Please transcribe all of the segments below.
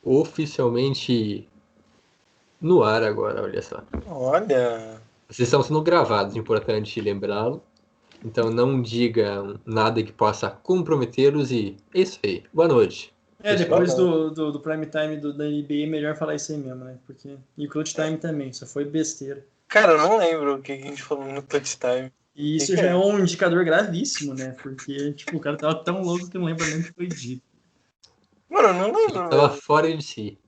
Oficialmente no ar agora, olha só. Olha. Vocês estão sendo gravados, importante lembrá-lo. Então não digam nada que possa comprometê-los e é isso aí. Boa noite. Depois do prime time da NBA, é melhor falar isso aí mesmo, né? Porque... E o clutch time também, só foi besteira. Cara, eu não lembro o que a gente falou no clutch time. E isso já é um indicador gravíssimo, né? Porque, tipo, o cara tava tão louco que não lembra nem o que foi dito. Mano, eu não lembro. Ele tava fora de si.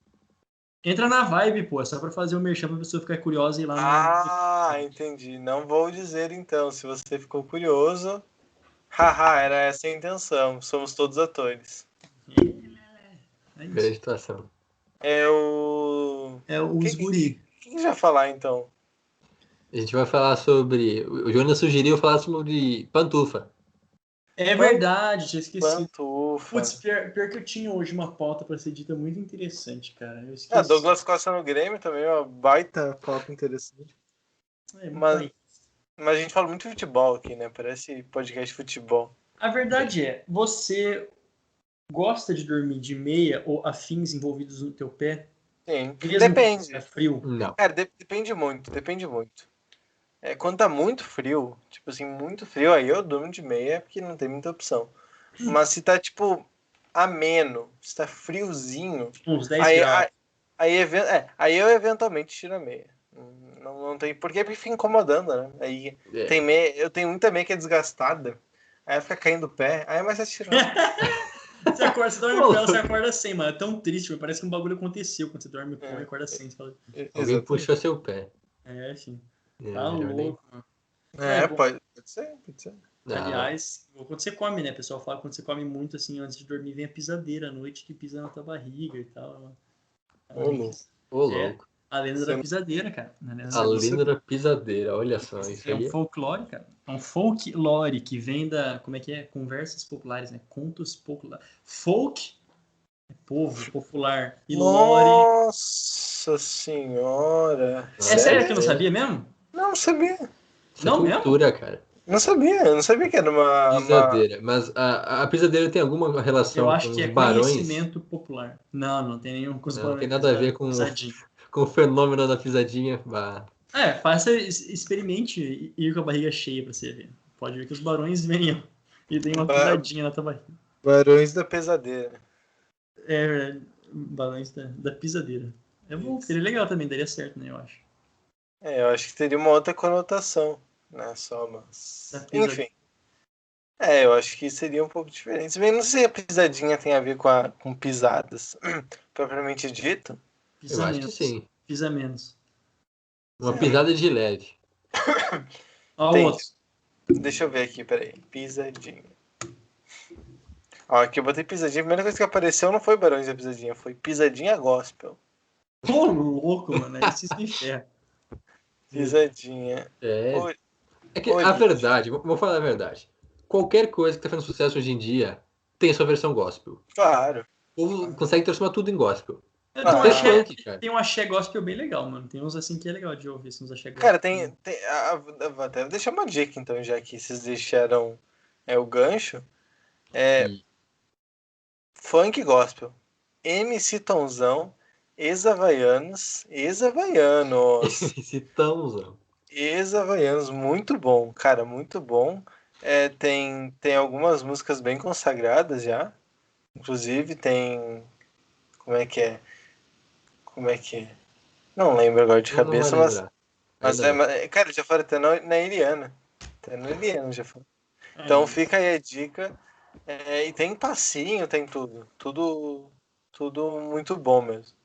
Entra na vibe, pô, é só pra fazer o merchan pra pessoa ficar curiosa e ir lá no... entendi. Não vou dizer então, se você ficou curioso. Haha, era essa a intenção. Somos todos atores. Grande situação. É o guri. Quem já falar então? A gente vai falar sobre... O Jonas sugeriu falar sobre pantufa. É verdade, tinha esquecido. Pantufa. Putz, pior que eu tinha hoje uma pauta pra ser dita muito interessante, cara. Eu esqueci. Douglas Costa no Grêmio também é uma baita pauta interessante. Mas a gente fala muito de futebol aqui, né? Parece podcast de futebol. A verdade é, você gosta de dormir de meia ou afins envolvidos no teu pé? Sim, depende. É frio? Não. Cara, depende muito. Quando tá muito frio, tipo assim, muito frio, aí eu durmo de meia porque não tem muita opção. Mas se tá, tipo, ameno, se tá friozinho... Uns 10 graus. Aí eu eventualmente tiro a meia. Não tem porquê, porque fica incomodando, né? Aí tem meia, eu tenho muita meia que é desgastada, aí fica caindo o pé, aí é mais tirando. Você dorme com ela, você acorda sem, mano. É tão triste, mano. Parece que um bagulho aconteceu quando você dorme com ela e acorda sem. Você fala... Alguém puxou seu pé. Sim. Tá louco, mano. Pode ser. Aliás, quando você come, né? O pessoal fala que quando você come muito, assim, antes de dormir, vem a pisadeira à noite que pisa na tua barriga e tal. Ô, louco. A lenda da pisadeira, cara. A lenda da pisadeira, olha só. Isso é um folclore, cara. É um folklore que vem da... Como é que é? Conversas populares, né? Contos populares. Folk é povo popular. E lore... Nossa senhora. É sério que eu não sabia mesmo? Não sabia. Não mesmo? Cultura, cara. Não sabia que era uma... Pisadeira. Mas a pisadeira tem alguma relação eu acho com que os é barões? Conhecimento popular. Não tem nenhum com os barões. Não tem nada a ver com o fenômeno da pisadinha. Experimente ir com a barriga cheia pra você ver. Pode ver que os barões venham e deem uma pisadinha na tua barriga. Barões da pesadeira. Barões da pisadeira. É bom, seria legal também, daria certo, né, eu acho. Eu acho que teria uma outra conotação, né, só, mas... Enfim. Eu acho que seria um pouco diferente. Se bem, não sei se a pisadinha tem a ver com pisadas, propriamente dito. Eu acho que sim. Pisa menos. Uma pisada de leve. Deixa eu ver aqui, peraí. Pisadinha. Aqui eu botei pisadinha. A primeira coisa que apareceu não foi Barões da Pisadinha, foi Pisadinha Gospel. Ô, louco, mano. Aí se ferra. Pisadinha. É que a verdade, vou falar a verdade. Qualquer coisa que tá fazendo sucesso hoje em dia tem sua versão gospel. Claro. Ou consegue transformar tudo em gospel. Tem um axé gospel bem legal, mano. Tem uns assim que é legal de ouvir, uns axé gospel. Cara, até vou deixar uma dica então, já que vocês deixaram o gancho. Funk gospel. MC Tonzão, ex-havaianos. MC Tonzão. Ex-havaianos, muito bom, cara, muito bom. Tem algumas músicas bem consagradas já. Inclusive tem... Como é que é? Não lembro agora de cabeça, mas cara, já foram até na Iliana. Até no Iliana já foram. Então fica aí a dica. E tem passinho, tem tudo. Tudo muito bom mesmo.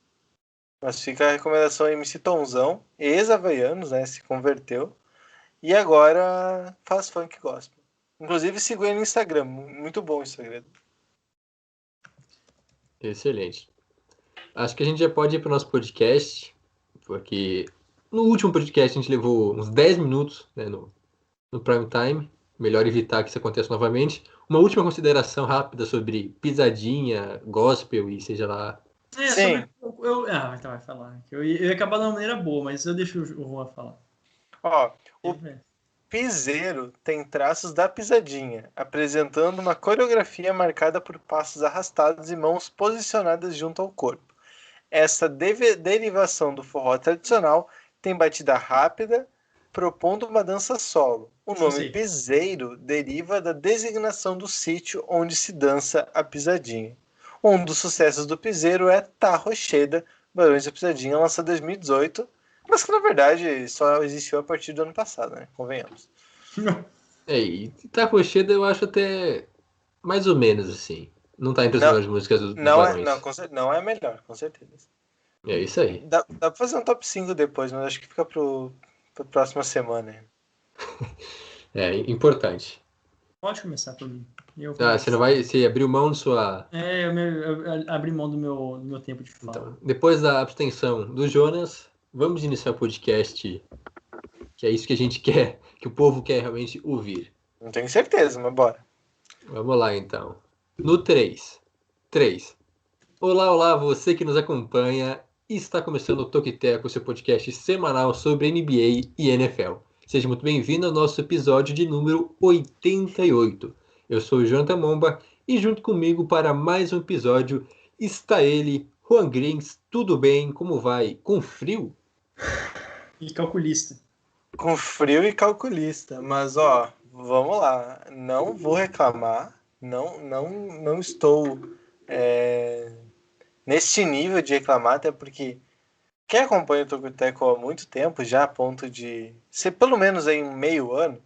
Mas fica a recomendação MC Tonzão, ex-havaianos, né? Se converteu. E agora faz funk gospel. Inclusive sigo ele no Instagram. Muito bom o Instagram. Excelente. Acho que a gente já pode ir para o nosso podcast, porque no último podcast a gente levou uns 10 minutos, né, no prime time. Melhor evitar que isso aconteça novamente. Uma última consideração rápida sobre pisadinha, gospel e seja lá. Sim. Então vai falar. Eu ia acabar de uma maneira boa, mas eu deixo o Juan falar. piseiro tem traços da pisadinha, apresentando uma coreografia marcada por passos arrastados e mãos posicionadas junto ao corpo. Essa derivação do forró tradicional tem batida rápida, propondo uma dança solo. O nome piseiro deriva da designação do sítio onde se dança a pisadinha. Um dos sucessos do piseiro é Tá Rocheda, Barões da Pisadinha, lançado em 2018, mas que na verdade só existiu a partir do ano passado, né? Convenhamos. E Tá Rocheda eu acho até mais ou menos assim. Não tá entre as melhores músicas dos Barões. Não é a melhor, com certeza. É isso aí. Dá pra fazer um top 5 depois, mas acho que fica pra próxima semana. É importante. Pode começar por mim. Você abriu mão de sua... eu abri mão do meu tempo de fala. Então, depois da abstenção do Jonas, vamos iniciar o podcast, que é isso que a gente quer, que o povo quer realmente ouvir. Não tenho certeza, mas bora. Vamos lá, então. No 3. Olá, você que nos acompanha. Está começando o Toqueteco, seu podcast semanal sobre NBA e NFL. Seja muito bem-vindo ao nosso episódio de número 88. Eu sou o Jonathan Momba e junto comigo para mais um episódio está ele, Juan Grins. Tudo bem? Como vai? Com frio? E calculista. Com frio e calculista. Mas, vamos lá. Não vou reclamar. Não estou neste nível de reclamar, até porque quem acompanha o Tocoteco há muito tempo, já a ponto de ser pelo menos aí um meio ano,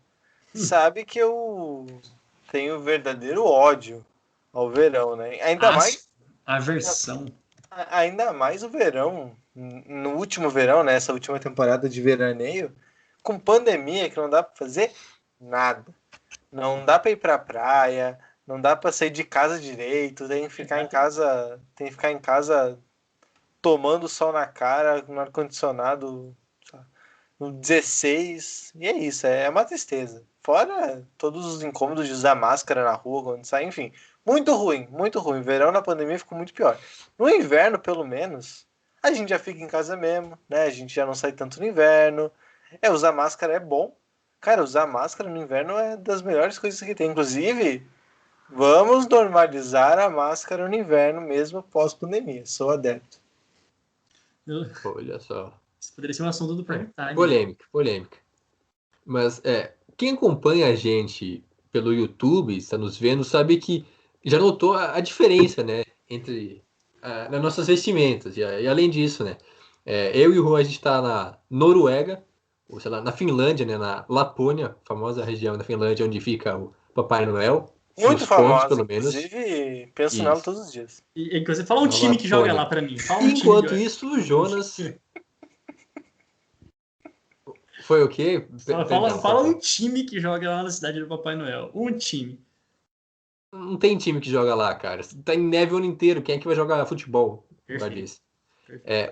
sabe que eu tenho verdadeiro ódio ao verão, né? Ainda mais aversão. Ainda mais o verão, no último verão, né? Essa última temporada de veraneio, com pandemia que não dá para fazer nada. Não dá para ir pra praia, não dá para sair de casa direito, tem que ficar em casa tomando sol na cara, no ar-condicionado no 16, e é isso, é uma tristeza. Fora todos os incômodos de usar máscara na rua quando sai, enfim, muito ruim, muito ruim. Verão na pandemia ficou muito pior. No inverno, pelo menos, a gente já fica em casa mesmo, né? A gente já não sai tanto no inverno. Usar máscara é bom. Cara, usar máscara no inverno é das melhores coisas que tem. Inclusive, vamos normalizar a máscara no inverno mesmo pós-pandemia. Sou adepto. Olha só. Isso poderia ser um assunto do Prime Time. Polêmica. Mas quem acompanha a gente pelo YouTube, está nos vendo, sabe que já notou a diferença, né, entre nas nossas vestimentas. E além disso, né, eu e o Juan, a gente está na Noruega, ou sei lá, na Finlândia, né, na Lapônia, famosa região da Finlândia onde fica o Papai Noel. Muito famosa, pelo menos. Inclusive, penso nela todos os dias. E você fala um time que joga lá pra mim. Enquanto isso, o Jonas... Foi o quê? Fala um time que joga lá na cidade do Papai Noel. Um time. Não tem time que joga lá, cara. Tá em neve o ano inteiro. Quem é que vai jogar futebol? Perfeito.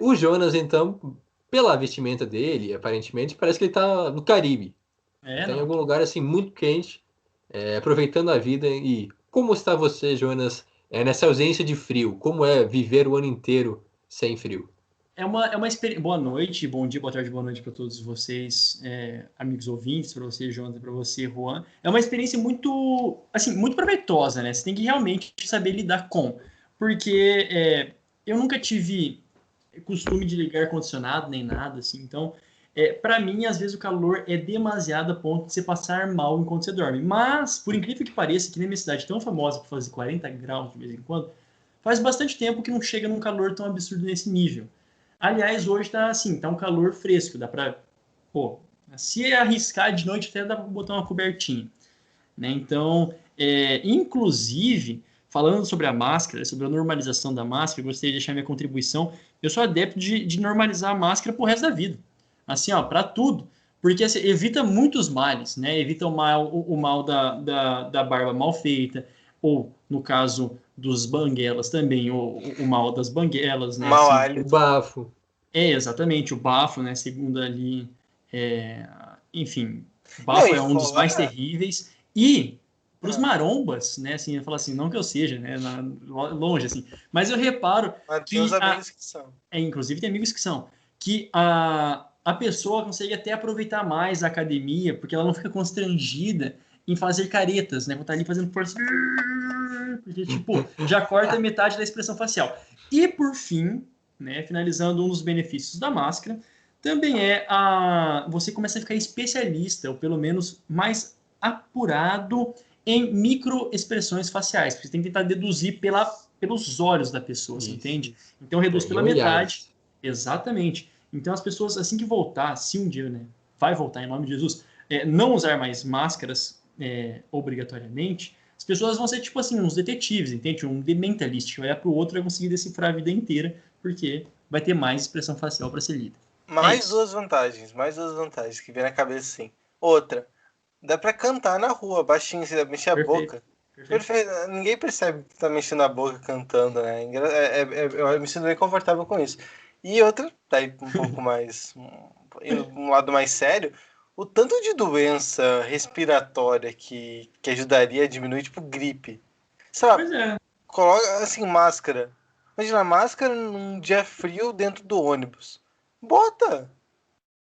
O Jonas, então, pela vestimenta dele, aparentemente, parece que ele tá no Caribe. Tá em algum lugar, assim, muito quente, aproveitando a vida. E como está você, Jonas, nessa ausência de frio? Como é viver o ano inteiro sem frio? É uma experiência. Boa noite, bom dia, boa tarde, boa noite para todos vocês, amigos ouvintes, para você, Jonathan, para você, Juan. É uma experiência muito, assim, muito proveitosa, né? Você tem que realmente saber lidar com. Porque eu nunca tive costume de ligar ar-condicionado nem nada, assim. Então, para mim, às vezes o calor é demasiado a ponto de você passar mal enquanto você dorme. Mas, por incrível que pareça, que na minha cidade tão famosa por fazer 40 graus de vez em quando, faz bastante tempo que não chega num calor tão absurdo nesse nível. Aliás, hoje tá assim, tá um calor fresco, dá pra, se arriscar de noite até dá pra botar uma cobertinha, né? Então, inclusive, falando sobre a máscara, sobre a normalização da máscara, eu gostaria de deixar minha contribuição. Eu sou adepto de normalizar a máscara pro resto da vida, assim, pra tudo, porque assim, evita muitos males, né? Evita o mal da barba mal feita, ou, no caso dos banguelas também, o mal das banguelas, né? Mal assim, o bafo. Exatamente, o bafo, né? Segundo ali, enfim, o bafo é um dos mais terríveis. E para os marombas, né? Assim, eu falo assim, não que eu seja, né? Longe, assim, mas eu reparo mas tem os amigos que são. Inclusive tem amigos que são, que a pessoa consegue até aproveitar mais a academia, porque ela não fica constrangida em fazer caretas, né? Quando tá ali fazendo força, porque, tipo, já corta metade da expressão facial. E, por fim, né, finalizando, um dos benefícios da máscara também você começa a ficar especialista, ou pelo menos mais apurado em microexpressões faciais, porque você tem que tentar deduzir pelos olhos da pessoa, você entende? Então reduz pela metade. Exatamente. Então as pessoas, assim que voltar, se um dia, né, vai voltar em nome de Jesus, não usar mais máscaras obrigatoriamente, as pessoas vão ser tipo assim, uns detetives, entende? Um dementalista, que vai olhar para o outro e vai conseguir decifrar a vida inteira, porque vai ter mais expressão facial para ser lida. Mais duas vantagens que vem na cabeça assim. Outra, dá pra cantar na rua, baixinho, você mexer a boca. Perfeito. Ninguém percebe que tá mexendo a boca cantando, né? Eu me sinto bem confortável com isso. E outra, daí um pouco mais, indo um lado mais sério, o tanto de doença respiratória que ajudaria a diminuir, tipo gripe. Sabe? Coloca assim, máscara. Imagina, máscara num dia frio dentro do ônibus. Bota!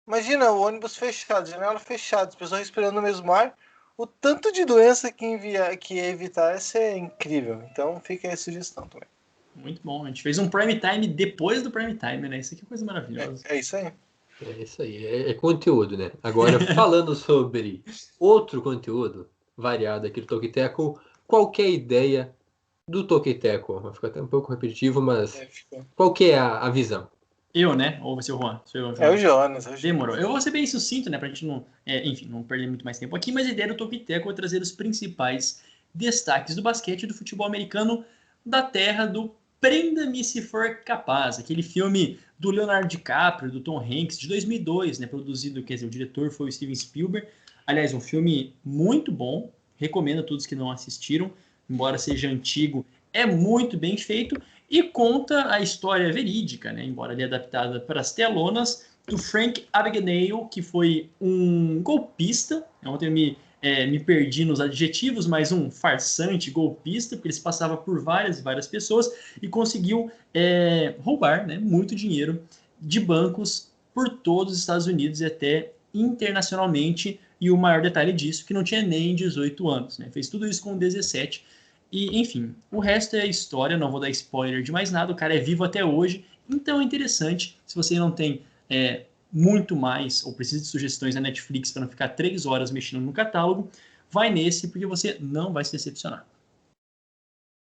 Imagina o ônibus fechado, janela fechada, as pessoas respirando no mesmo ar. O tanto de doença que ia evitar ia ser incrível. Então fica aí a sugestão também. Muito bom. A gente fez um prime time depois do prime time, né? Isso aqui é coisa maravilhosa. É isso aí. É isso aí. É conteúdo, né? Agora, falando sobre outro conteúdo variado aqui do Toquiteco, qual que é a ideia do Toquiteco? Vai ficar até um pouco repetitivo, mas qual que é a visão? Eu, né? Ou vai ser o Juan? É o Jonas. Demorou. Eu vou ser bem sucinto, né? Pra gente não, não perder muito mais tempo aqui, mas a ideia do Toquiteco é trazer os principais destaques do basquete e do futebol americano da terra do Prenda-me se for capaz, aquele filme do Leonardo DiCaprio, do Tom Hanks, de 2002, né? Produzido, quer dizer, o diretor foi o Steven Spielberg. Aliás, um filme muito bom, recomendo a todos que não assistiram, embora seja antigo, é muito bem feito e conta a história verídica, né? Embora ali adaptada para as telonas, do Frank Abagnale, que foi um golpista. Ontem eu me perdi nos adjetivos, mas um farsante golpista, porque ele se passava por várias e várias pessoas e conseguiu roubar, né, muito dinheiro de bancos por todos os Estados Unidos e até internacionalmente. E o maior detalhe disso, que não tinha nem 18 anos, né? Fez tudo isso com 17. E, enfim, o resto é história, não vou dar spoiler de mais nada, o cara é vivo até hoje, então é interessante, se você não tem muito mais, ou precisa de sugestões na Netflix para não ficar 3 horas mexendo no catálogo, vai nesse, porque você não vai se decepcionar.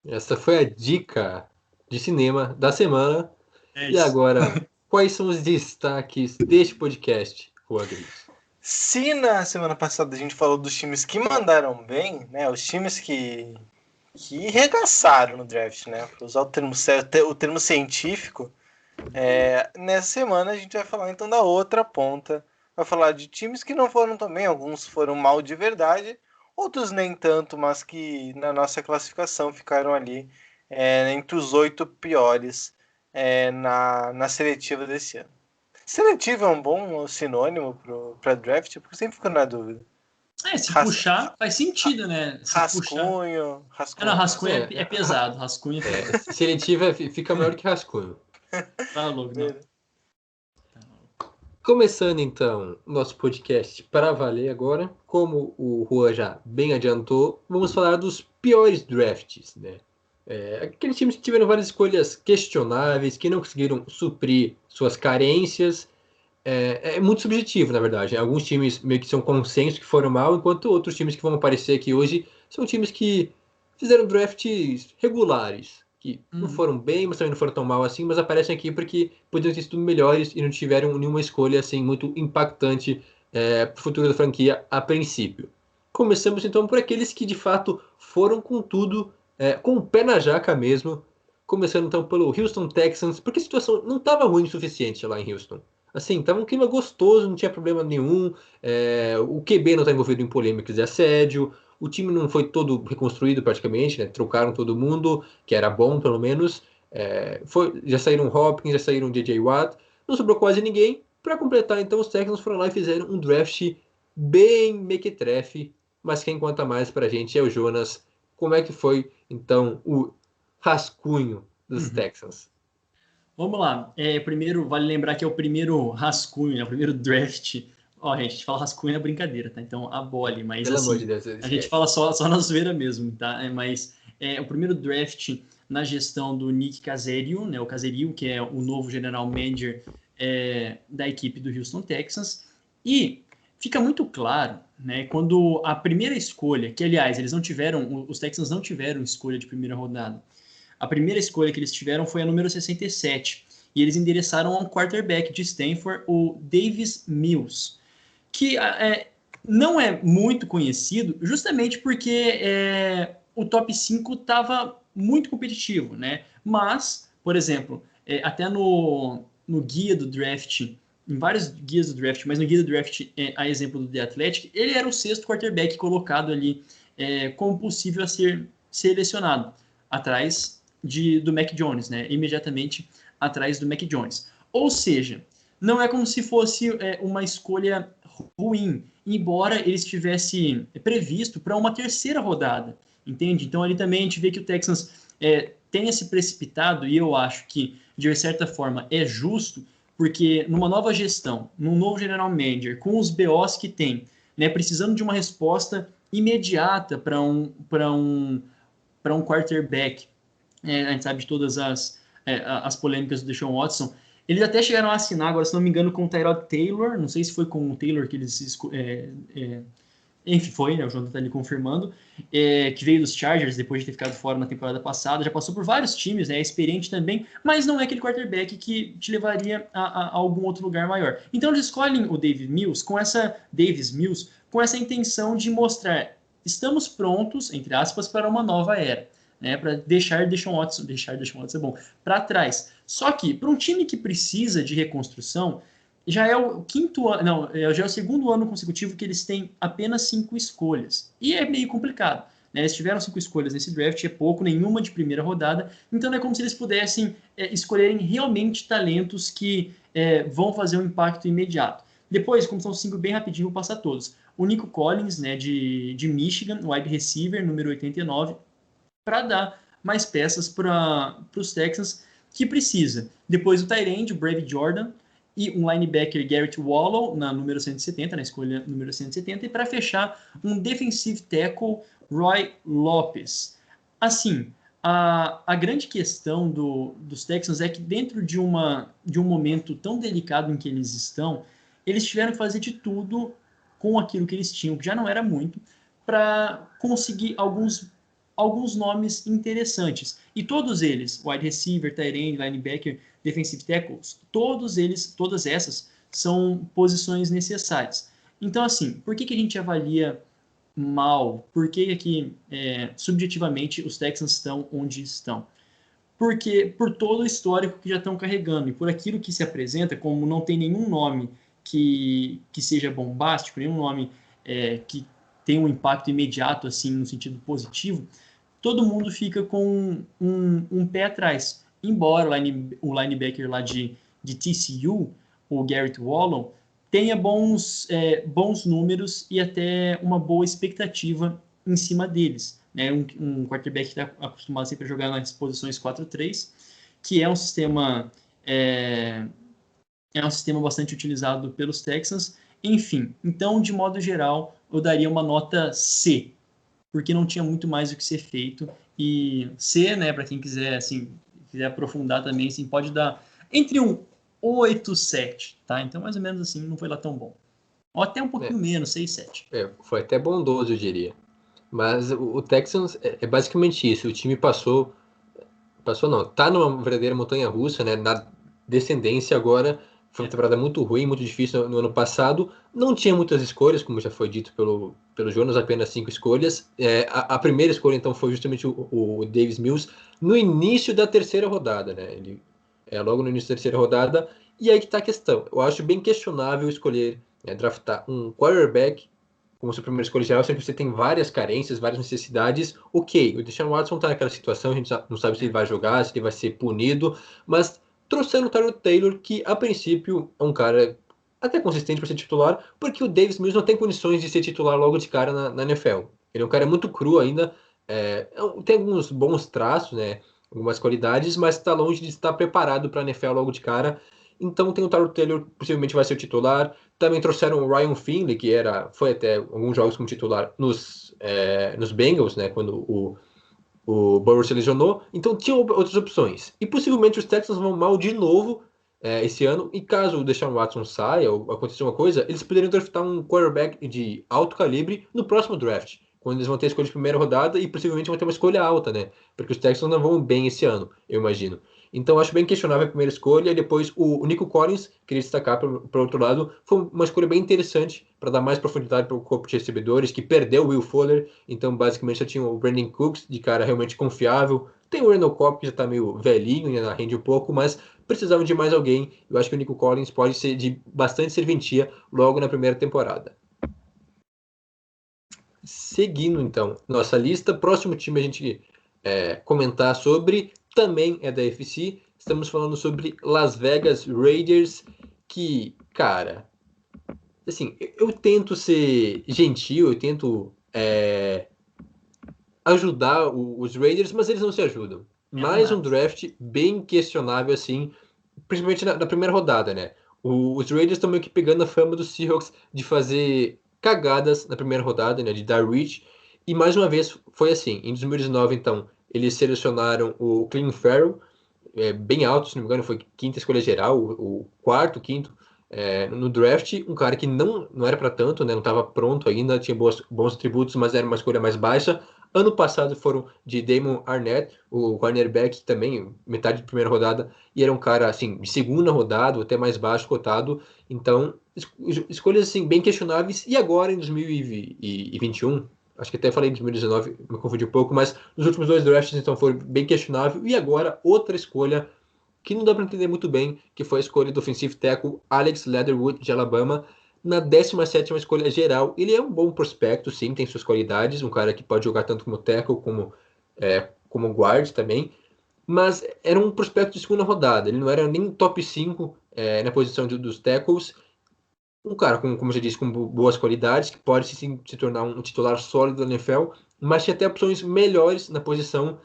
Essa foi a dica de cinema da semana. E agora, quais são os destaques deste podcast, Juan Gris? Se na semana passada a gente falou dos times que mandaram bem, né, os times que regaçaram no draft, né, para usar o termo científico, nessa semana a gente vai falar então da outra ponta, vai falar de times que não foram tão bem, alguns foram mal de verdade, outros nem tanto, mas que na nossa classificação ficaram ali entre os 8 piores na seletiva desse ano. Seletiva é um bom sinônimo para draft, porque eu sempre fico na dúvida. Se puxar, faz sentido, né? Se rascunho. Não, rascunho é pesado. Rascunho é pesado. Seletiva fica maior que rascunho. Tá louco, não. Começando então nosso podcast para valer agora, como o Juan já bem adiantou, vamos falar dos piores drafts, né? Aqueles times que tiveram várias escolhas questionáveis, que não conseguiram suprir suas carências. É muito subjetivo, na verdade. Alguns times meio que são consenso que foram mal, enquanto outros times que vão aparecer aqui hoje são times que fizeram drafts regulares, que não foram bem, mas também não foram tão mal assim, mas aparecem aqui porque poderiam ter sido melhores e não tiveram nenhuma escolha assim muito impactante para o futuro da franquia a princípio. Começamos então por aqueles que de fato foram com tudo, com o pé na jaca mesmo. Começando então pelo Houston Texans, porque a situação não estava ruim o suficiente lá em Houston. Assim, tava um clima gostoso, não tinha problema nenhum. O QB não está envolvido em polêmicas de assédio. O time não foi todo reconstruído praticamente, né? Trocaram todo mundo, que era bom pelo menos. Já saíram Hopkins, já saíram J.J. Watt. Não sobrou quase ninguém. Para completar, então, os Texans foram lá e fizeram um draft bem mequetrefe. Mas quem conta mais pra gente é o Jonas. Como é que foi, então, o rascunho dos Texans? Vamos lá. Primeiro, vale lembrar que é o primeiro rascunho, né? O primeiro draft. Ó, gente, a gente fala rascunho na brincadeira, tá? Então, abole. Mas, Pelo amor de assim, Deus, a gente fala só na zoeira mesmo, tá? Mas o primeiro draft na gestão do Nick Caserio, né? O Caserio, que é o novo general manager da equipe do Houston Texans. E fica muito claro, né? Quando a primeira escolha, que, aliás, os Texans não tiveram escolha de primeira rodada. A primeira escolha que eles tiveram foi a número 67. E eles endereçaram a um quarterback de Stanford, o Davis Mills, que não é muito conhecido justamente porque o top 5 estava muito competitivo, né? Mas, por exemplo, até no guia do draft, em vários guias do draft, mas no guia do draft, a exemplo do The Athletic, ele era o sexto quarterback colocado ali como possível a ser selecionado, atrás do Mac Jones, né? Imediatamente atrás do Mac Jones. Ou seja, não é como se fosse uma escolha ruim, embora ele estivesse previsto para uma terceira rodada, entende? Então ali também a gente vê que o Texans tenha se precipitado, e eu acho que, de certa forma, é justo, porque numa nova gestão, num novo general manager, com os BOs que tem, né, precisando de uma resposta imediata para um quarterback, a gente sabe de todas as polêmicas do Deshaun Watson. Eles até chegaram a assinar, agora, se não me engano, com o Tyrod Taylor. Não sei se foi com o Taylor que eles. Enfim, foi, né? O Jonathan está ali confirmando. Que veio dos Chargers depois de ter ficado fora na temporada passada. Já passou por vários times, né? É experiente também, mas não é aquele quarterback que te levaria a algum outro lugar maior. Então eles escolhem o Davis Mills com essa intenção de mostrar: estamos prontos, entre aspas, para uma nova era. Né, para deixar Deshaun Watson é bom, para trás. Só que, para um time que precisa de reconstrução, já é o já é o segundo ano consecutivo que eles têm apenas 5 escolhas. E é meio complicado. Né? Eles tiveram 5 escolhas nesse draft, é pouco, nenhuma de primeira rodada, então não é como se eles pudessem escolherem realmente talentos que vão fazer um impacto imediato. Depois, como são 5 bem rapidinho, vou passar todos. O Nico Collins, né, de Michigan, wide receiver, número 89, para dar mais peças para os Texans que precisa. Depois o tight end, o Brave Jordan, e um linebacker, Garrett Wallow, na número 170, na escolha número 170, e para fechar, um defensive tackle, Roy Lopes. Assim, a grande questão dos Texans é que dentro de um momento tão delicado em que eles estão, eles tiveram que fazer de tudo com aquilo que eles tinham, que já não era muito, para conseguir alguns nomes interessantes. E todos eles, wide receiver, tight end, linebacker, defensive tackles, todas essas são posições necessárias. Então, assim, por que a gente avalia mal? Por que subjetivamente, os Texans estão onde estão? Porque por todo o histórico que já estão carregando e por aquilo que se apresenta, como não tem nenhum nome que seja bombástico, nenhum nome que tenha um impacto imediato, assim, no sentido positivo, todo mundo fica com um pé atrás. Embora o linebacker lá de TCU, o Garrett Wallow, tenha bons números e até uma boa expectativa em cima deles. Né? Um quarterback que está acostumado sempre a jogar nas posições 4-3, que é um sistema bastante utilizado pelos Texans. Enfim, então, de modo geral, eu daria uma nota C, porque não tinha muito mais o que ser feito. E C, né, para quem quiser, assim, quiser aprofundar também, assim, pode dar entre um 8 e 7, tá? Então, mais ou menos assim, não foi lá tão bom. Ou até um pouquinho menos, 6, 7. Foi até bondoso, eu diria. Mas o Texans é basicamente isso. O time passou não, tá numa verdadeira montanha-russa, né? Na descendência agora. Foi uma temporada muito ruim, muito difícil no ano passado. Não tinha muitas escolhas, como já foi dito pelo Jonas, apenas 5 escolhas. A primeira escolha, então, foi justamente o Davis Mills no início da terceira rodada, né? Ele logo no início da terceira rodada. E aí que tá a questão. Eu acho bem questionável escolher, draftar um quarterback como sua primeira escolha geral, sempre você tem várias carências, várias necessidades. Ok, o Deshaun Watson tá naquela situação, a gente não sabe se ele vai jogar, se ele vai ser punido, mas trouxeram o Tyrod Taylor, que a princípio é um cara até consistente para ser titular, porque o Davis Mills não tem condições de ser titular logo de cara na NFL. Ele é um cara muito cru ainda, tem alguns bons traços, né? algumas qualidades, mas está longe de estar preparado para a NFL logo de cara. Então tem o Tyrod Taylor, possivelmente vai ser o titular. Também trouxeram o Ryan Finley, que foi até alguns jogos como titular nos Bengals, né, quando o Burrow se lesionou. Então tinham outras opções. E possivelmente os Texans vão mal de novo esse ano. E caso o Deshaun Watson saia ou aconteça uma coisa, eles poderiam draftar um quarterback de alto calibre no próximo draft, quando eles vão ter a escolha de primeira rodada e possivelmente vão ter uma escolha alta, né? Porque os Texans não vão bem esse ano, eu imagino. Então acho bem questionável a primeira escolha. E depois o Nico Collins, queria destacar para outro lado, foi uma escolha bem interessante para dar mais profundidade para o corpo de recebedores, que perdeu o Will Fuller. Então basicamente já tinha o Brandon Cooks, de cara realmente confiável. Tem o Randall Cobb, que já está meio velhinho, ainda rende um pouco, mas precisavam de mais alguém. Eu acho que o Nico Collins pode ser de bastante serventia logo na primeira temporada. Seguindo, então, nossa lista, próximo time a gente comentar sobre também é da AFC. Estamos falando sobre Las Vegas Raiders, que, cara, assim, eu tento ser gentil, eu tento ajudar os Raiders, mas eles não se ajudam. Mais um draft bem questionável, assim, principalmente na primeira rodada, né? Os Raiders estão meio que pegando a fama dos Seahawks de fazer cagadas na primeira rodada, né? De dar reach. E mais uma vez foi assim. Em 2019, então, eles selecionaram o Clelin Ferrell, bem alto, se não me engano, foi quinta escolha geral, o quarto, quinto, no draft. Um cara que não era para tanto, né? Não estava pronto ainda, tinha bons atributos, mas era uma escolha mais baixa. Ano passado foram de Damon Arnett, o cornerback também, metade de primeira rodada, e era um cara assim, de segunda rodada, até mais baixo cotado. Então, escolhas assim, bem questionáveis. E agora, em 2021, acho que até falei em 2019, me confundi um pouco, mas nos últimos dois drafts, então, foi bem questionável. E agora, outra escolha que não dá para entender muito bem, que foi a escolha do offensive tackle Alex Leatherwood, de Alabama, na 17ª escolha geral. Ele é um bom prospecto, sim, tem suas qualidades, um cara que pode jogar tanto como tackle como guard também, mas era um prospecto de segunda rodada, ele não era nem top 5 na posição dos tackles. Um cara, como já disse, com boas qualidades, que pode se tornar um titular sólido da NFL, mas tinha até opções melhores na posição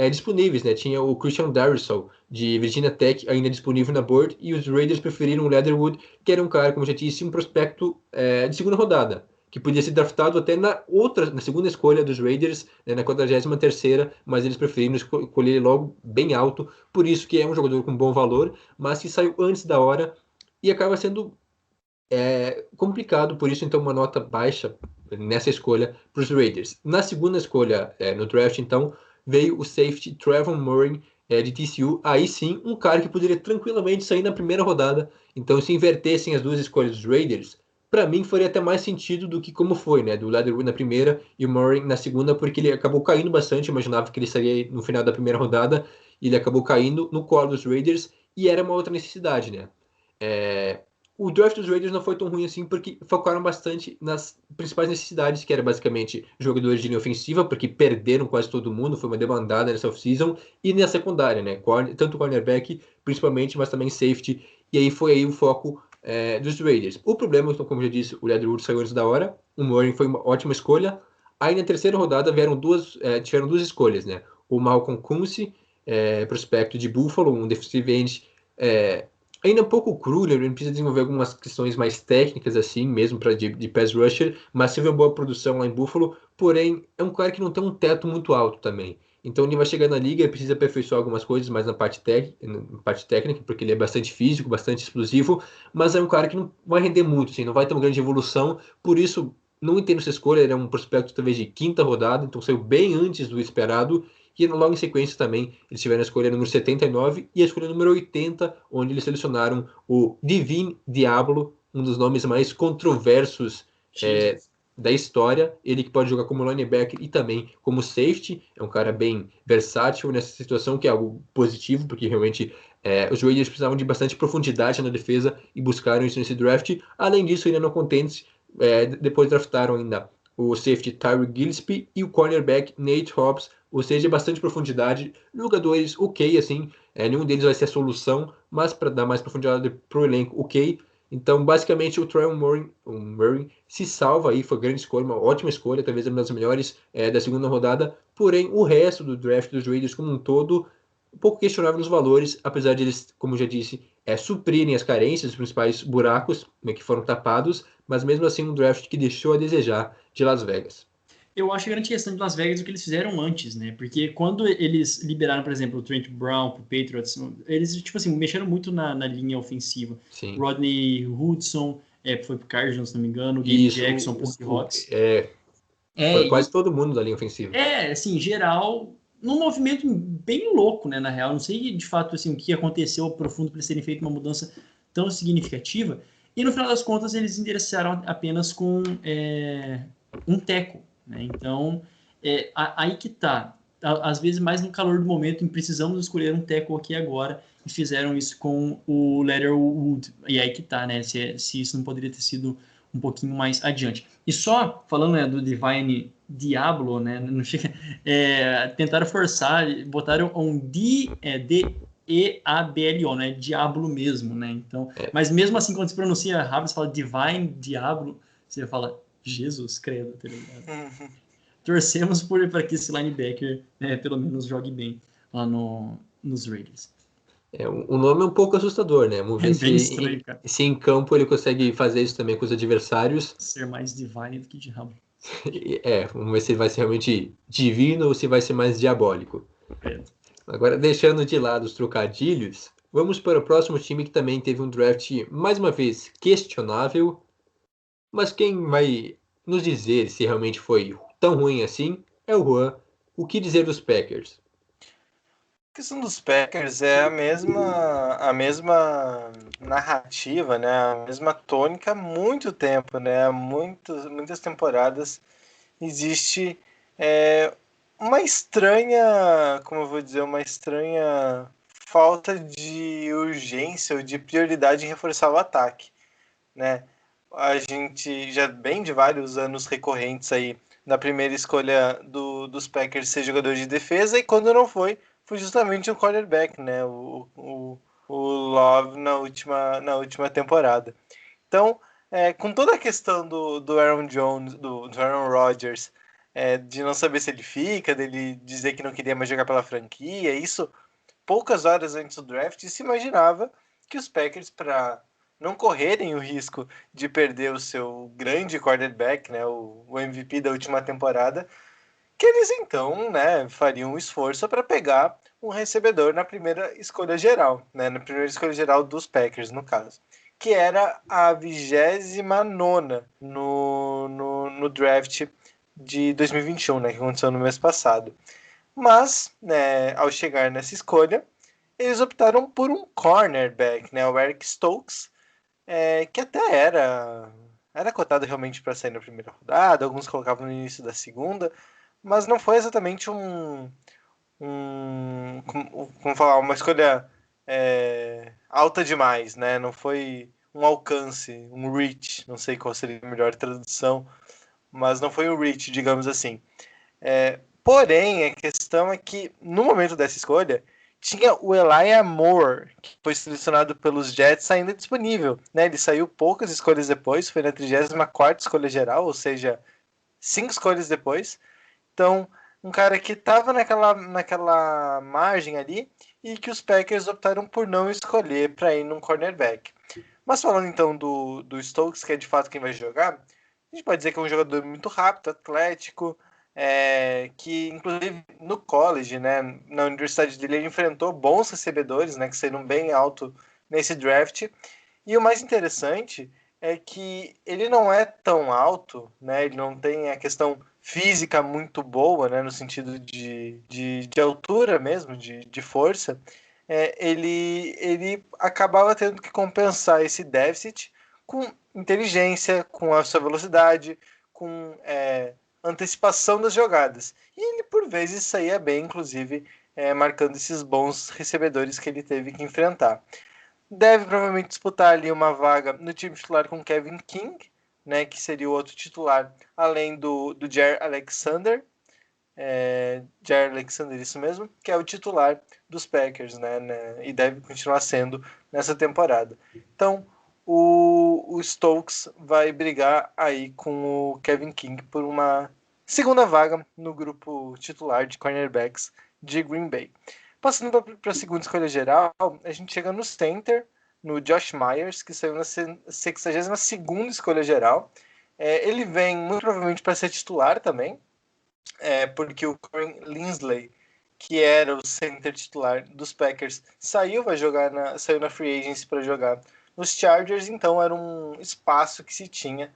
disponíveis, né? Tinha o Christian Darrisaw, de Virginia Tech, ainda disponível na board, e os Raiders preferiram o Leatherwood, que era um cara, como já disse, um prospecto de segunda rodada, que podia ser draftado até na segunda escolha dos Raiders, né, na 43ª, mas eles preferiram escolher ele logo bem alto, por isso que é um jogador com bom valor, mas que saiu antes da hora e acaba sendo complicado, por isso então uma nota baixa nessa escolha para os Raiders. Na segunda escolha no draft, então, veio o safety Trevor Murray de TCU, aí sim, um cara que poderia tranquilamente sair na primeira rodada. Então, se invertessem as duas escolhas dos Raiders, para mim faria até mais sentido do que como foi, né? Do Leatherwood na primeira e o Murray na segunda, porque ele acabou caindo bastante. Eu imaginava que ele sairia no final da primeira rodada, e ele acabou caindo no colo dos Raiders, e era uma outra necessidade, né? O draft dos Raiders não foi tão ruim assim, porque focaram bastante nas principais necessidades, que era basicamente jogadores de linha ofensiva, porque perderam quase todo mundo, foi uma demandada nessa off-season, e na secundária, né? Tanto cornerback, principalmente, mas também safety, e aí foi aí o foco dos Raiders. O problema, então, como eu já disse, o Leatherwood saiu antes da hora, o Murray foi uma ótima escolha. Aí na terceira rodada tiveram duas escolhas, né? O Malcolm Kuncey, prospecto de Buffalo, um defensive end ainda um pouco cru, ele precisa desenvolver algumas questões mais técnicas, assim, mesmo para de pass rusher, mas teve uma boa produção lá em Buffalo, porém, é um cara que não tem um teto muito alto também. Então ele vai chegar na liga e precisa aperfeiçoar algumas coisas mais na parte técnica, porque ele é bastante físico, bastante explosivo, mas é um cara que não vai render muito, assim, não vai ter uma grande evolução, por isso não entendo essa escolha, ele é um prospecto talvez de quinta rodada, então saiu bem antes do esperado, e logo em sequência também eles tiveram a escolha número 79 e a escolha número 80, onde eles selecionaram o Divine Diablo, um dos nomes mais controversos da história. Ele que pode jogar como linebacker e também como safety. É um cara bem versátil nessa situação, que é algo positivo, porque realmente os Raiders precisavam de bastante profundidade na defesa e buscaram isso nesse draft. Além disso, ainda não contentes, depois draftaram ainda o safety Tyreek Gillespie e o cornerback Nate Hobbs, ou seja, bastante profundidade, jogadores ok, assim, nenhum deles vai ser a solução, mas para dar mais profundidade para o elenco, ok. Então, basicamente, o Trevor Murray se salva aí, foi grande escolha, uma ótima escolha, talvez uma das melhores da segunda rodada, porém, o resto do draft dos Raiders como um todo um pouco questionável nos valores, apesar de eles, como eu já disse, suprirem as carências, os principais buracos, né, que foram tapados, mas mesmo assim um draft que deixou a desejar de Las Vegas. Eu acho que a grande questão de Las Vegas é o que eles fizeram antes, né? Porque quando eles liberaram, por exemplo, o Trent Brown pro Patriots, eles, tipo assim, mexeram muito na linha ofensiva. Sim. Rodney Hudson foi pro Cardinals, se não me engano, o Gabe Isso, Jackson pro Seahawks. Foi quase todo mundo da linha ofensiva. Assim, geral, num movimento bem louco, né, na real. Não sei, de fato, assim, o que aconteceu profundo para eles terem feito uma mudança tão significativa. E, no final das contas, eles endereçaram apenas com um tackle, né? Então, aí que tá. Às vezes, mais no calor do momento, precisamos escolher um tackle aqui agora, e fizeram isso com o Leatherwood. E aí que tá, né? Se isso não poderia ter sido um pouquinho mais adiante. E só falando, né, do Divine Diablo, né? Não chega, tentaram forçar, botaram um D-E-A-B-L-O, né? Diablo mesmo, né? Então, mas mesmo assim, quando se pronuncia rápido, você fala Divine Diablo, você fala Jesus, credo, tá ligado? Torcemos para que esse linebacker, pelo menos, jogue bem lá nos Raiders. O nome é um pouco assustador, né? Vamos ver bem estranho, cara. se em campo ele consegue fazer isso também com os adversários. Ser mais divine do que diabo. Vamos ver se ele vai ser realmente divino ou se vai ser mais diabólico. Agora, deixando de lado os trocadilhos, vamos para o próximo time que também teve um draft, mais uma vez, questionável. Mas quem vai nos dizer se realmente foi tão ruim assim é o Juan. O que dizer dos Packers? A questão dos Packers é a mesma narrativa, né? A mesma tônica há muito tempo, né? Há muitas temporadas existe uma estranha, como eu vou dizer, uma estranha falta de urgência ou de prioridade em reforçar o ataque, né? A gente já vem de vários anos recorrentes aí na primeira escolha dos Packers ser jogador de defesa, e quando não foi justamente um quarterback, né? O Love na última temporada. Então, com toda a questão do Aaron Jones, do Aaron Rodgers, de não saber se ele fica, dele dizer que não queria mais jogar pela franquia, isso poucas horas antes do draft, se imaginava que os Packers, para não correrem o risco de perder o seu grande quarterback, né, o MVP da última temporada, que eles então, né, fariam um esforço para pegar um recebedor na primeira escolha geral, né, na primeira escolha geral dos Packers, no caso, que era a 29ª no draft de 2021, né, que aconteceu no mês passado. Mas, né, ao chegar nessa escolha, eles optaram por um cornerback, né, o Eric Stokes, que até era cotado realmente para sair na primeira rodada, alguns colocavam no início da segunda, mas não foi exatamente como falar, uma escolha alta demais, né? Não foi um alcance, um reach, não sei qual seria a melhor tradução, mas não foi um reach, digamos assim. Porém, a questão é que no momento dessa escolha tinha o Elijah Moore, que foi selecionado pelos Jets, ainda disponível, né? Ele saiu poucas escolhas depois, foi na 34ª escolha geral, ou seja, 5 escolhas depois. Então, um cara que estava naquela margem ali e que os Packers optaram por não escolher para ir num cornerback. Mas falando então do Stokes, que é de fato quem vai jogar, a gente pode dizer que é um jogador muito rápido, atlético, que inclusive no college, né, na universidade dele, ele enfrentou bons recebedores, né, que saíram bem alto nesse draft. E o mais interessante é que ele não é tão alto, né, ele não tem a questão física muito boa, né, no sentido de altura mesmo, de força. Ele acabava tendo que compensar esse déficit com inteligência, com a sua velocidade, com antecipação das jogadas. E ele, por vezes, saía bem, inclusive, marcando esses bons recebedores que ele teve que enfrentar. Deve provavelmente disputar ali uma vaga no time titular com Kevin King, né, que seria o outro titular, além do Jair Alexander. Jair Alexander, isso mesmo, que é o titular dos Packers, né, e deve continuar sendo nessa temporada. Então, o Stokes vai brigar aí com o Kevin King por uma segunda vaga no grupo titular de cornerbacks de Green Bay. Passando para a segunda escolha geral, a gente chega no center, no Josh Myers, que saiu na 62ª escolha geral. Ele vem muito provavelmente para ser titular também, porque o Corey Linsley, que era o center titular dos Packers, saiu na free agency para jogar nos Chargers, então era um espaço que se tinha.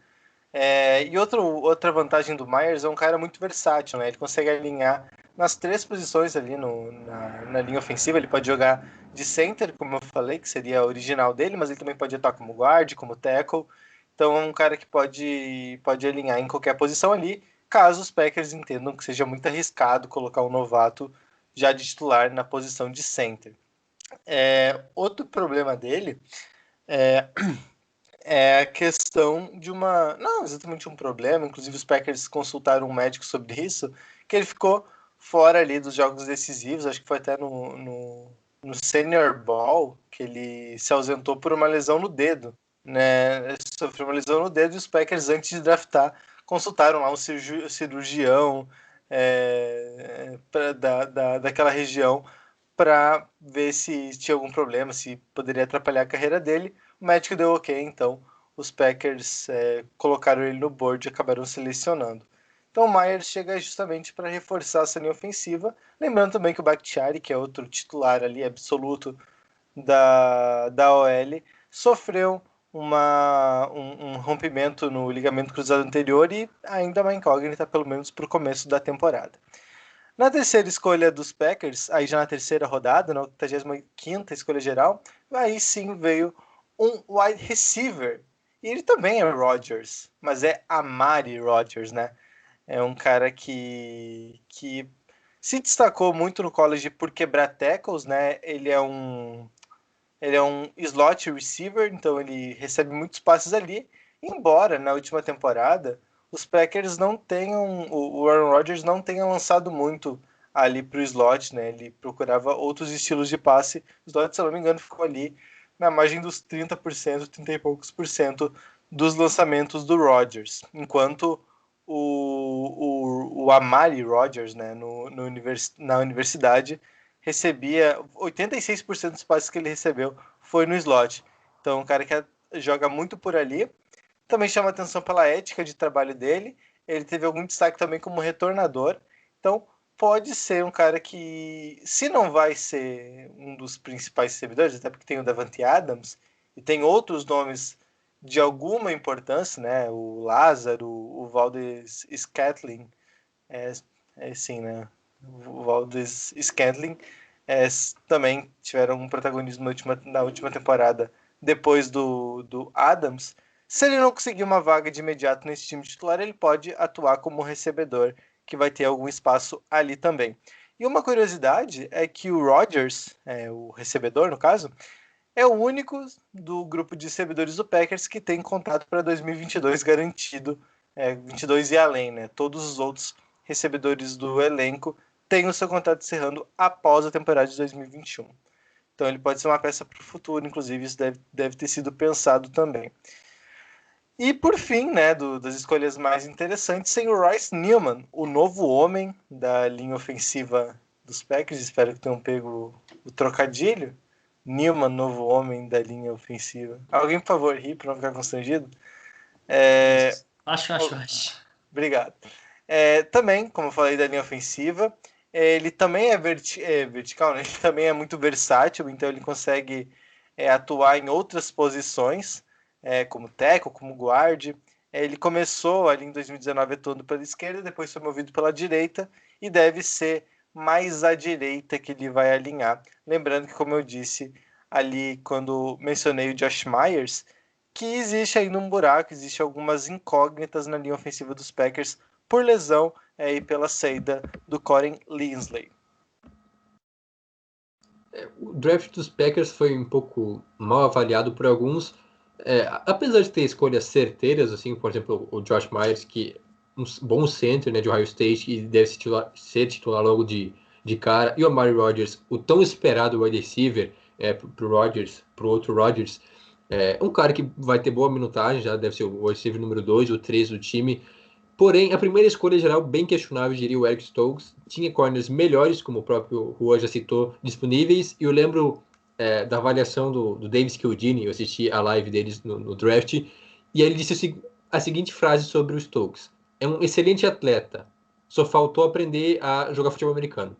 E outra vantagem do Myers é um cara muito versátil, né? Ele consegue alinhar nas 3 posições ali na linha ofensiva. Ele pode jogar de center, como eu falei, que seria a original dele, mas ele também pode atuar como guard, como tackle. Então é um cara que pode alinhar em qualquer posição ali, caso os Packers entendam que seja muito arriscado colocar um novato já de titular na posição de center. Outro problema dele é a questão de não exatamente um problema, inclusive os Packers consultaram um médico sobre isso, que ele ficou fora ali dos jogos decisivos, acho que foi até no Senior Bowl, que ele se ausentou por uma lesão no dedo, né? Ele sofreu uma lesão no dedo e os Packers, antes de draftar, consultaram lá um cirurgião daquela região para ver se tinha algum problema, se poderia atrapalhar a carreira dele. O médico deu ok, então os Packers colocaram ele no board e acabaram selecionando. Então o Myers chega justamente para reforçar essa linha ofensiva. Lembrando também que o Bakhtiari, que é outro titular ali absoluto da OL, sofreu um rompimento no ligamento cruzado anterior e ainda uma incógnita, pelo menos para o começo da temporada. Na terceira escolha dos Packers, aí já na terceira rodada, na 85ª escolha geral, aí sim veio um wide receiver. E ele também é Rodgers, mas é Amari Rodgers, né? É um cara que se destacou muito no college por quebrar tackles, né? Ele é um slot receiver, então ele recebe muitos passes ali. Embora na última temporada os Packers não tenham, o Aaron Rodgers não tenha lançado muito ali para o slot, né? Ele procurava outros estilos de passe. O slot, se eu não me engano, ficou ali na margem dos 30%, 30 e poucos por cento dos lançamentos do Rodgers, enquanto o Amari Rodgers, né, na universidade, recebia 86% dos passes que ele recebeu foi no slot. Então, um cara que joga muito por ali. Também chama atenção pela ética de trabalho dele. Ele teve algum destaque também como retornador. Então, pode ser um cara que, se não vai ser um dos principais recebedores, até porque tem o Davante Adams e tem outros nomes de alguma importância, né? O Lázaro, o Valdes-Scantling, sim, né? O Valdes-Scantling também tiveram um protagonismo na última temporada depois do Adams. Se ele não conseguir uma vaga de imediato nesse time titular, ele pode atuar como recebedor, que vai ter algum espaço ali também. E uma curiosidade é que o Rodgers, o recebedor no caso, é o único do grupo de recebedores do Packers que tem contrato para 2022 garantido, 22 e além, né? Todos os outros recebedores do elenco têm o seu contrato encerrando após a temporada de 2021. Então ele pode ser uma peça para o futuro, inclusive isso deve ter sido pensado também. E por fim, né, das escolhas mais interessantes, tem o Royce Newman, o novo homem da linha ofensiva dos Packers. Espero que tenham pego o trocadilho. Newman, novo homem da linha ofensiva. Alguém, por favor, ri para não ficar constrangido? Acho. Obrigado. Também, como eu falei da linha ofensiva, ele também é vertical, né? Ele também é muito versátil, então ele consegue atuar em outras posições, como tackle, como guard. Ele começou ali em 2019 atuando pela esquerda, depois foi movido pela direita e deve ser mais à direita que ele vai alinhar. Lembrando que, como eu disse ali quando mencionei o Josh Myers, que existe ainda um buraco, existe algumas incógnitas na linha ofensiva dos Packers por lesão e pela saída do Corey Linsley. O draft dos Packers foi um pouco mal avaliado por alguns, apesar de ter escolhas certeiras, assim, por exemplo, o Josh Myers, que é um bom center, né, de Ohio State, que deve ser titular logo de cara, e o Amari Rodgers, o tão esperado wide receiver pro outro Rodgers, um cara que vai ter boa minutagem, já deve ser o wide receiver número 2 ou 3 do time. Porém, a primeira escolha geral, bem questionável, diria o Eric Stokes. Tinha corners melhores, como o próprio Juan já citou, disponíveis. E eu lembro da avaliação do Davis Chiodini, eu assisti a live deles no draft, e ele disse a seguinte frase sobre o Stokes. É um excelente atleta, só faltou aprender a jogar futebol americano.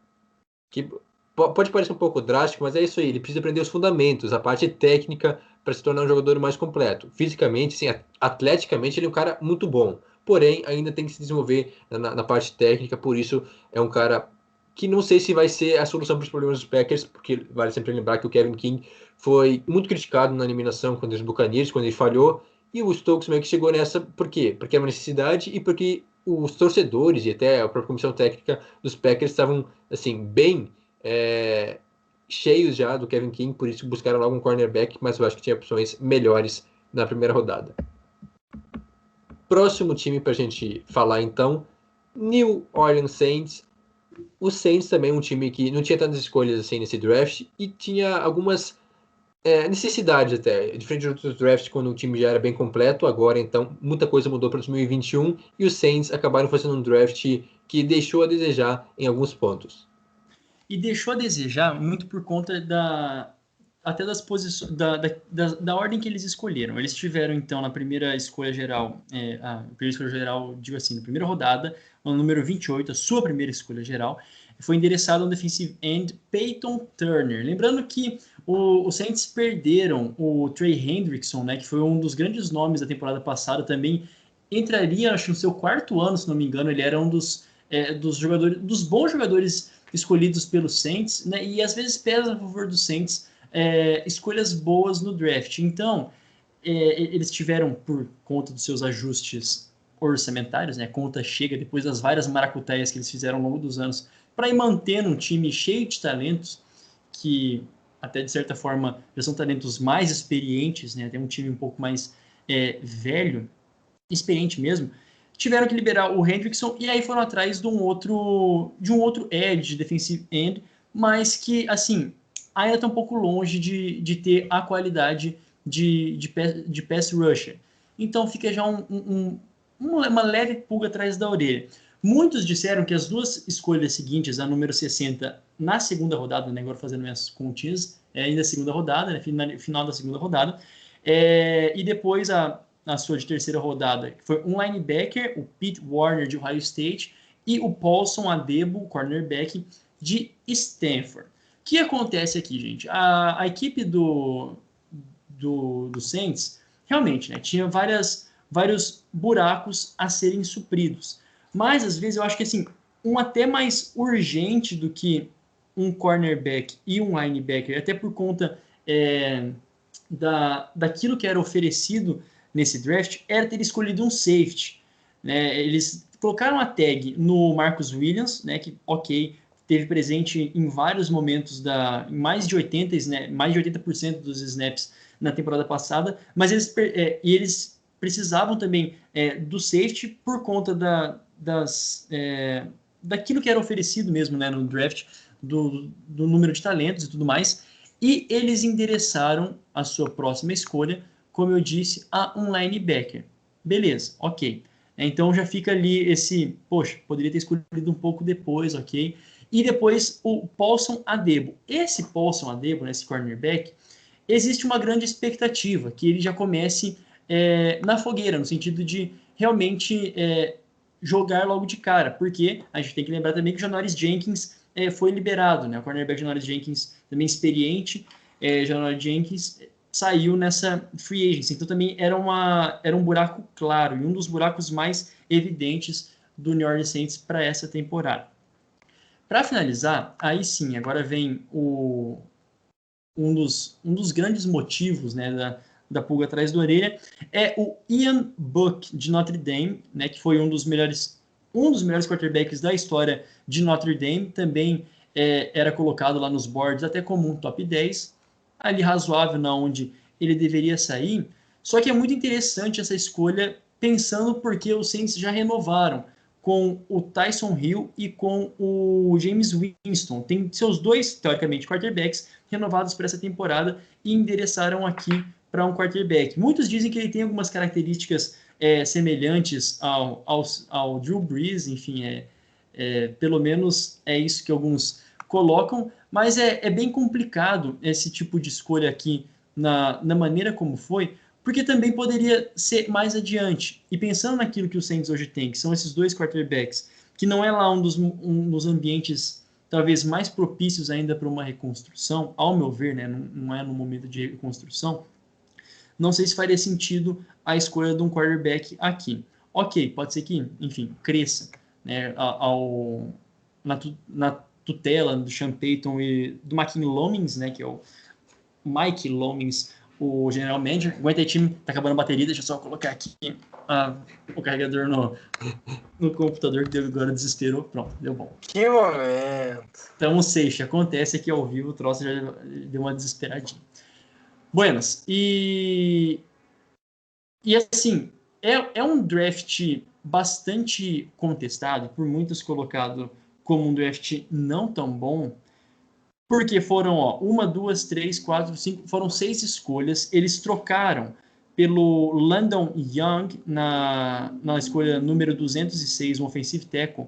Que pode parecer um pouco drástico, mas é isso aí. Ele precisa aprender os fundamentos, a parte técnica, para se tornar um jogador mais completo. Fisicamente, sim, atleticamente, ele é um cara muito bom. Porém, ainda tem que se desenvolver na parte técnica, por isso é um cara que não sei se vai ser a solução para os problemas dos Packers, porque vale sempre lembrar que o Kevin King foi muito criticado na eliminação contra os Buccaneers, quando ele falhou, e o Stokes meio que chegou nessa, por quê? Porque é uma necessidade e porque os torcedores e até a própria comissão técnica dos Packers estavam, assim, bem cheios já do Kevin King, por isso buscaram logo um cornerback, mas eu acho que tinha opções melhores na primeira rodada. Próximo time para a gente falar, então, New Orleans Saints. O Saints também é um time que não tinha tantas escolhas assim nesse draft e tinha algumas necessidades até, diferente de outros drafts quando o time já era bem completo. Agora, então, muita coisa mudou para 2021 e os Saints acabaram fazendo um draft que deixou a desejar em alguns pontos. E deixou a desejar muito por conta até das posições, da ordem que eles escolheram. Eles tiveram, então, na primeira escolha geral, digo assim, na primeira rodada, no número 28, a sua primeira escolha geral, foi endereçado ao defensive end Peyton Turner. Lembrando que os Saints perderam o Trey Hendrickson, né, que foi um dos grandes nomes da temporada passada, também entraria, acho, no seu quarto ano, se não me engano, ele era um dos bons jogadores escolhidos pelos Saints, né, e às vezes pesa a favor dos Saints escolhas boas no draft. Então, eles tiveram, por conta dos seus ajustes orçamentários, né, a conta chega depois das várias maracutaias que eles fizeram ao longo dos anos, para ir mantendo um time cheio de talentos, que até de certa forma já são talentos mais experientes, né, tem um time um pouco mais velho, experiente mesmo, tiveram que liberar o Hendrickson e aí foram atrás de um outro edge, defensive end, mas que, assim, ainda está um pouco longe de ter a qualidade de pass rusher. Então fica já uma leve pulga atrás da orelha. Muitos disseram que as duas escolhas seguintes, a número 60 na segunda rodada, né, agora fazendo minhas continhas, ainda segunda rodada, né, final da segunda rodada, e depois na sua de terceira rodada, que foi um linebacker, o Pete Warner de Ohio State, e o Paulson Adebo, cornerback de Stanford. O que acontece aqui, gente? A equipe do Saints realmente, né, tinha vários buracos a serem supridos. Mas, às vezes, eu acho que assim, um até mais urgente do que um cornerback e um linebacker, até por conta daquilo que era oferecido nesse draft, era ter escolhido um safety. Né? Eles colocaram a tag no Marcus Williams, né, que, ok, teve presente em vários momentos, em mais de 80% dos snaps na temporada passada, mas eles precisavam também do safety por conta daquilo que era oferecido mesmo, né, no draft, do número de talentos e tudo mais, e eles endereçaram a sua próxima escolha, como eu disse, a um linebacker. Beleza, ok. Então já fica ali poxa, poderia ter escolhido um pouco depois, ok? E depois o Paulson Adebo. Esse Paulson Adebo, né, esse cornerback, existe uma grande expectativa que ele já comece na fogueira, no sentido de realmente jogar logo de cara, porque a gente tem que lembrar também que o Janoris Jenkins foi liberado, né? O cornerback Janoris Jenkins, também experiente, Janoris Jenkins saiu nessa free agency, então também era um buraco claro, e um dos buracos mais evidentes do New Orleans Saints para essa temporada. Para finalizar, aí sim, agora vem um dos grandes motivos, né, da pulga atrás da orelha, é o Ian Book, de Notre Dame, né, que foi um dos melhores quarterbacks da história de Notre Dame, também era colocado lá nos boards até como um top 10, ali razoável na onde ele deveria sair, só que é muito interessante essa escolha, pensando porque os Saints já renovaram com o Tyson Hill e com o James Winston. Tem seus dois, teoricamente, quarterbacks renovados para essa temporada e endereçaram aqui para um quarterback. Muitos dizem que ele tem algumas características semelhantes ao Drew Brees, enfim, pelo menos é isso que alguns colocam, mas é bem complicado esse tipo de escolha aqui na maneira como foi, porque também poderia ser mais adiante. E pensando naquilo que o Saints hoje tem, que são esses dois quarterbacks, que não é lá um dos ambientes talvez mais propícios ainda para uma reconstrução, ao meu ver, né? Não é no momento de reconstrução, não sei se faria sentido a escolha de um quarterback aqui. Ok, pode ser que, enfim, cresça, né, na tutela do Sean Payton e do Mike Lommings, né, que é o Mike Lommings, o general manager. Aguenta aí, time, tá acabando a bateria, deixa eu só colocar aqui o carregador no computador, que agora desesperou. Pronto, deu bom. Que momento! Então, Seixas, acontece aqui ao vivo, o troço já deu uma desesperadinha. Buenas, e assim, é um draft bastante contestado, por muitos colocado como um draft não tão bom, porque foram, 1, 2, 3, 4, 5, foram 6 escolhas. Eles trocaram pelo Landon Young na escolha número 206, um offensive tackle,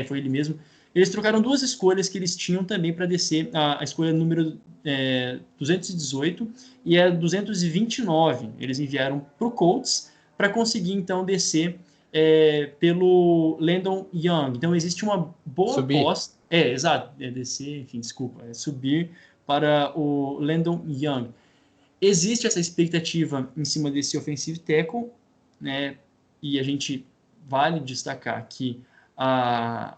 foi ele mesmo. Eles trocaram 2 escolhas que eles tinham também para descer, a escolha número 218 e a 229. Eles enviaram para o Colts para conseguir, então, descer pelo Landon Young. Então, existe uma boa aposta. Exato. Descer, enfim, desculpa. Subir para o Landon Young. Existe essa expectativa em cima desse offensive tackle, né? E a gente vale destacar que a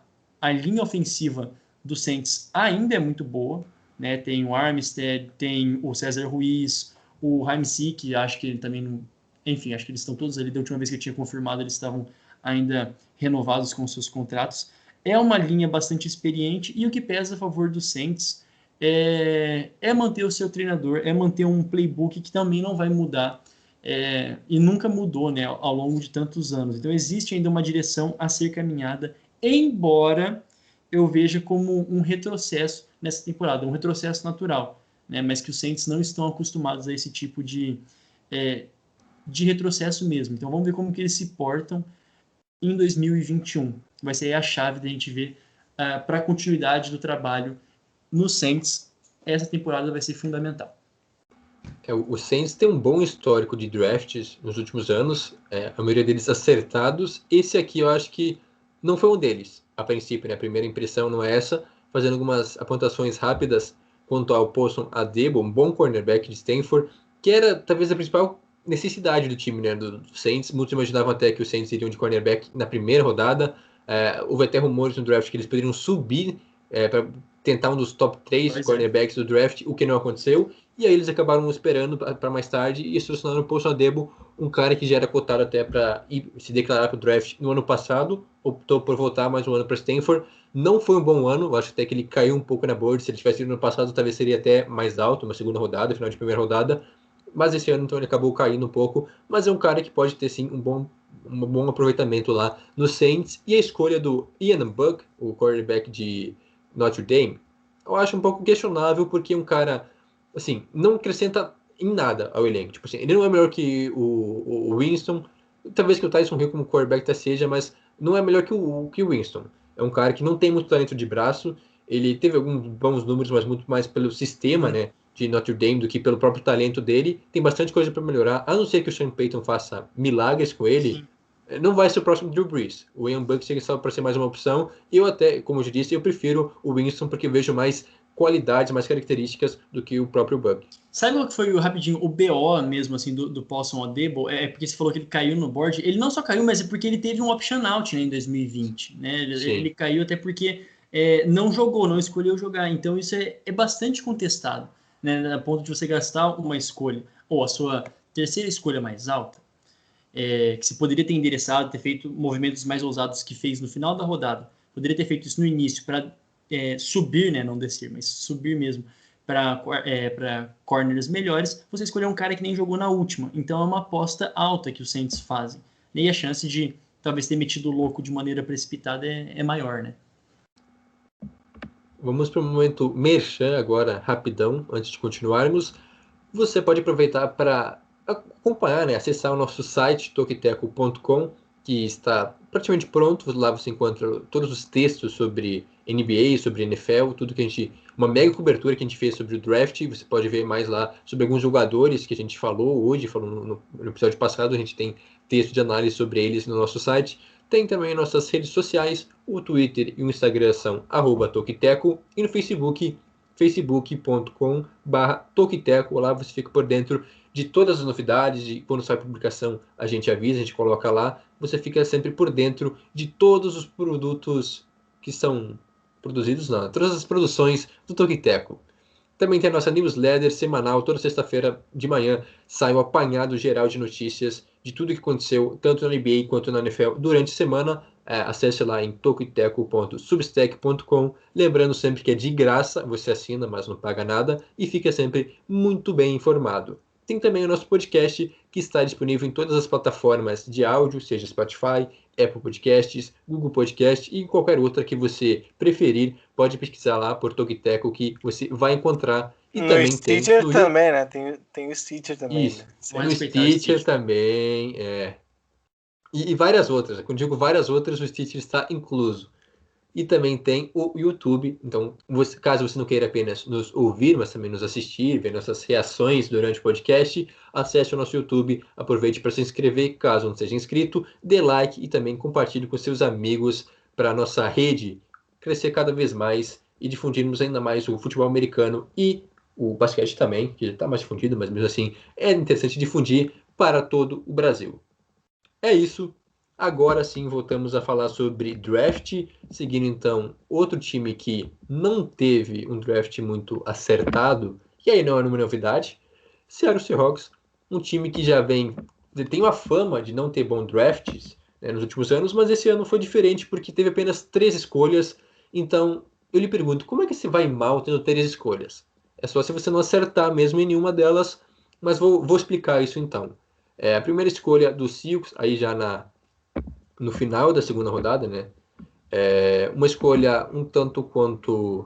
linha ofensiva do Saints ainda é muito boa, né? Tem o Armstead, tem o César Ruiz, o Ramsey, que acho que ele também não... Enfim, acho que eles estão todos ali. Da última vez que eu tinha confirmado, eles estavam ainda renovados com seus contratos. É uma linha bastante experiente, e o que pesa a favor do Saints é manter o seu treinador, é manter um playbook que também não vai mudar, e nunca mudou, né, ao longo de tantos anos. Então existe ainda uma direção a ser caminhada, embora eu veja como um retrocesso nessa temporada, um retrocesso natural, né, mas que os Saints não estão acostumados a esse tipo de retrocesso mesmo. Então vamos ver como que eles se portam em 2021. Vai ser a chave da gente ver para a continuidade do trabalho no Saints. Essa temporada vai ser fundamental. O Saints tem um bom histórico de drafts nos últimos anos, a maioria deles acertados. Esse aqui eu acho que não foi um deles, a princípio, né? A primeira impressão não é essa. Fazendo algumas apontações rápidas quanto ao Paulson Adebo, um bom cornerback de Stanford, que era talvez a principal necessidade do time, né, do Saints. Muitos imaginavam até que os Saints iriam de cornerback na primeira rodada. Houve até rumores no draft que eles poderiam subir para tentar um dos top 3 cornerbacks do draft, o que não aconteceu. E aí eles acabaram esperando para mais tarde e selecionaram o Paulson Adebo, um cara que já era cotado até para se declarar para o draft no ano passado, optou por voltar mais um ano para Stanford. Não foi um bom ano, eu acho até que ele caiu um pouco na board. Se ele tivesse ido no ano passado, talvez seria até mais alto, uma segunda rodada, final de primeira rodada. Mas esse ano, então, ele acabou caindo um pouco. Mas é um cara que pode ter, sim, um bom aproveitamento lá no Saints. E a escolha do Ian Book, o quarterback de Notre Dame, eu acho um pouco questionável, porque é um cara, assim, não acrescenta em nada ao elenco. Tipo assim, ele não é melhor que o Winston, talvez que o Tyson Hill como quarterback até seja, mas não é melhor que o Winston. É um cara que não tem muito talento de braço, ele teve alguns bons números, mas muito mais pelo sistema, né, de Notre Dame do que pelo próprio talento dele. Tem bastante coisa para melhorar, a não ser que o Sean Payton faça milagres com ele. Sim. Não vai ser o próximo Drew Brees. O Ian Book chega só para ser mais uma opção. Eu até, como eu já disse, eu prefiro o Winston porque eu vejo mais qualidades, mais características do que o próprio Book. Sabe o que foi rapidinho o BO mesmo assim do Paulson Adebo? É porque você falou que ele caiu no board. Ele não só caiu, mas é porque ele teve um option out, né, em 2020. Né? Ele caiu até porque não jogou, não escolheu jogar. Então isso é bastante contestado, né, a ponto de você gastar uma escolha ou a sua terceira escolha mais alta. Que se poderia ter endereçado, ter feito movimentos mais ousados que fez no final da rodada. Poderia ter feito isso no início para subir, né, não descer, mas subir mesmo para corners melhores. Você escolheu um cara que nem jogou na última. Então é uma aposta alta que os Saints fazem. E a chance de talvez ter metido o louco de maneira precipitada é maior, né? Vamos para o momento merchan agora, rapidão, antes de continuarmos. Você pode aproveitar para acompanhar, né, acessar o nosso site, tokiteco.com, que está praticamente pronto. Lá você encontra todos os textos sobre NBA, sobre NFL, tudo que a gente... Uma mega cobertura que a gente fez sobre o draft. Você pode ver mais lá sobre alguns jogadores que a gente falou hoje, falou no episódio passado. A gente tem texto de análise sobre eles no nosso site. Tem também nossas redes sociais, o Twitter e o Instagram são @tokiteco, e no Facebook, facebook.com/tokiteco. Lá você fica por dentro de todas as novidades, de quando sai publicação a gente avisa, a gente coloca lá. Você fica sempre por dentro de todos os produtos que são produzidos, não, todas as produções do Tokiteco. Também tem a nossa newsletter semanal, toda sexta-feira de manhã sai um apanhado geral de notícias de tudo que aconteceu, tanto na NBA quanto na NFL, durante a semana. Acesse lá em tokiteco.substack.com. Lembrando sempre que é de graça, você assina, mas não paga nada, e fica sempre muito bem informado. Tem também o nosso podcast, que está disponível em todas as plataformas de áudio, seja Spotify, Apple Podcasts, Google Podcasts e qualquer outra que você preferir. Pode pesquisar lá por Tokiteco que você vai encontrar. E no também Stitcher tem... também, né? Tem o Stitcher também. Isso, Né? no Stitcher também, E várias outras. Quando digo várias outras, o Stitcher está incluso. E também tem o YouTube. Então, caso você não queira apenas nos ouvir, mas também nos assistir, ver nossas reações durante o podcast, acesse o nosso YouTube, aproveite para se inscrever, caso não seja inscrito, dê like e também compartilhe com seus amigos para a nossa rede crescer cada vez mais e difundirmos ainda mais o futebol americano e o basquete também, que já está mais difundido, mas mesmo assim é interessante difundir para todo o Brasil. É isso. Agora sim voltamos a falar sobre draft, seguindo então outro time que não teve um draft muito acertado, e aí não é uma novidade, Seattle Seahawks, um time que já tem uma fama de não ter bons drafts, né, nos últimos anos, mas esse ano foi diferente porque teve apenas 3 escolhas. Então eu lhe pergunto, como é que se vai mal tendo 3 escolhas? É só se você não acertar mesmo em nenhuma delas, mas vou explicar isso então. A primeira escolha do Seahawks, aí já no final da segunda rodada, né? Uma escolha um tanto quanto...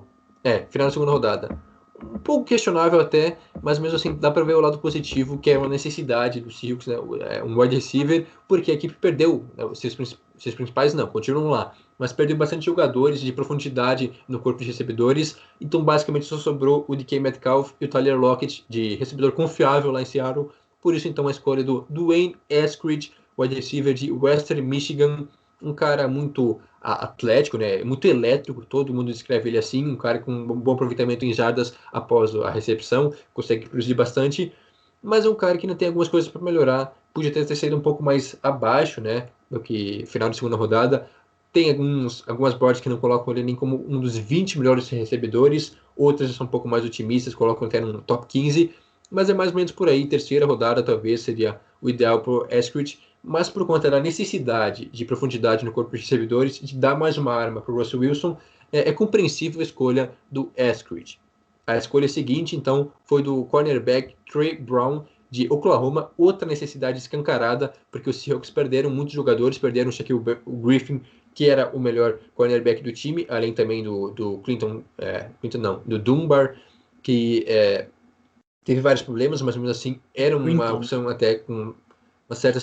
final da segunda rodada. Um pouco questionável até, mas mesmo assim dá para ver o lado positivo, que é uma necessidade do Seahawks, né? Um wide receiver, porque a equipe perdeu, né? Seus principais não, continuam lá, mas perdeu bastante jogadores de profundidade no corpo de recebedores, então basicamente só sobrou o DK Metcalf e o Tyler Lockett de recebedor confiável lá em Seattle. Por isso então a escolha do Dwayne Eskridge, wide receiver de Western Michigan, um cara muito atlético, né? Muito elétrico, todo mundo descreve ele assim, um cara com um bom aproveitamento em jardas após a recepção, consegue produzir bastante, mas é um cara que ainda tem algumas coisas para melhorar, podia ter saído um pouco mais abaixo, né, do que final de segunda rodada. Tem algumas boards que não colocam ele nem como um dos 20 melhores recebedores, outras são um pouco mais otimistas, colocam até no top 15, mas é mais ou menos por aí, terceira rodada talvez seria o ideal para o Eskridge, mas por conta da necessidade de profundidade no corpo de recebedores, de dar mais uma arma para o Russell Wilson, é compreensível a escolha do Eskridge. A escolha seguinte, então, foi do cornerback Trey Brown, de Oklahoma, outra necessidade escancarada, porque os Seahawks perderam muitos jogadores, perderam o Shaquille Griffin, que era o melhor cornerback do time, além também do do Dunbar, que teve vários problemas, mas mesmo assim era uma opção até com uma certa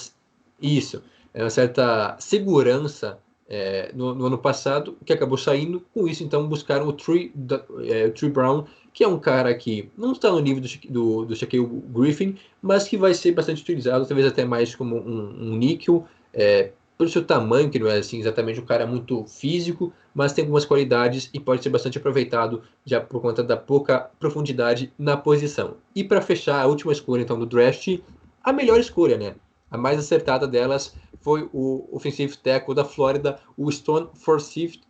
segurança no ano passado, que acabou saindo. Com isso, então, buscaram o Trey Brown, que é um cara que não está no nível do Shaquille Griffin, mas que vai ser bastante utilizado, talvez até mais como um níquel, pelo seu tamanho, que não é assim, exatamente um cara muito físico, mas tem algumas qualidades e pode ser bastante aproveitado já por conta da pouca profundidade na posição. E para fechar a última escolha então do draft, a melhor escolha, né? A mais acertada delas foi o offensive tackle da Flórida, o Stone Forsythe,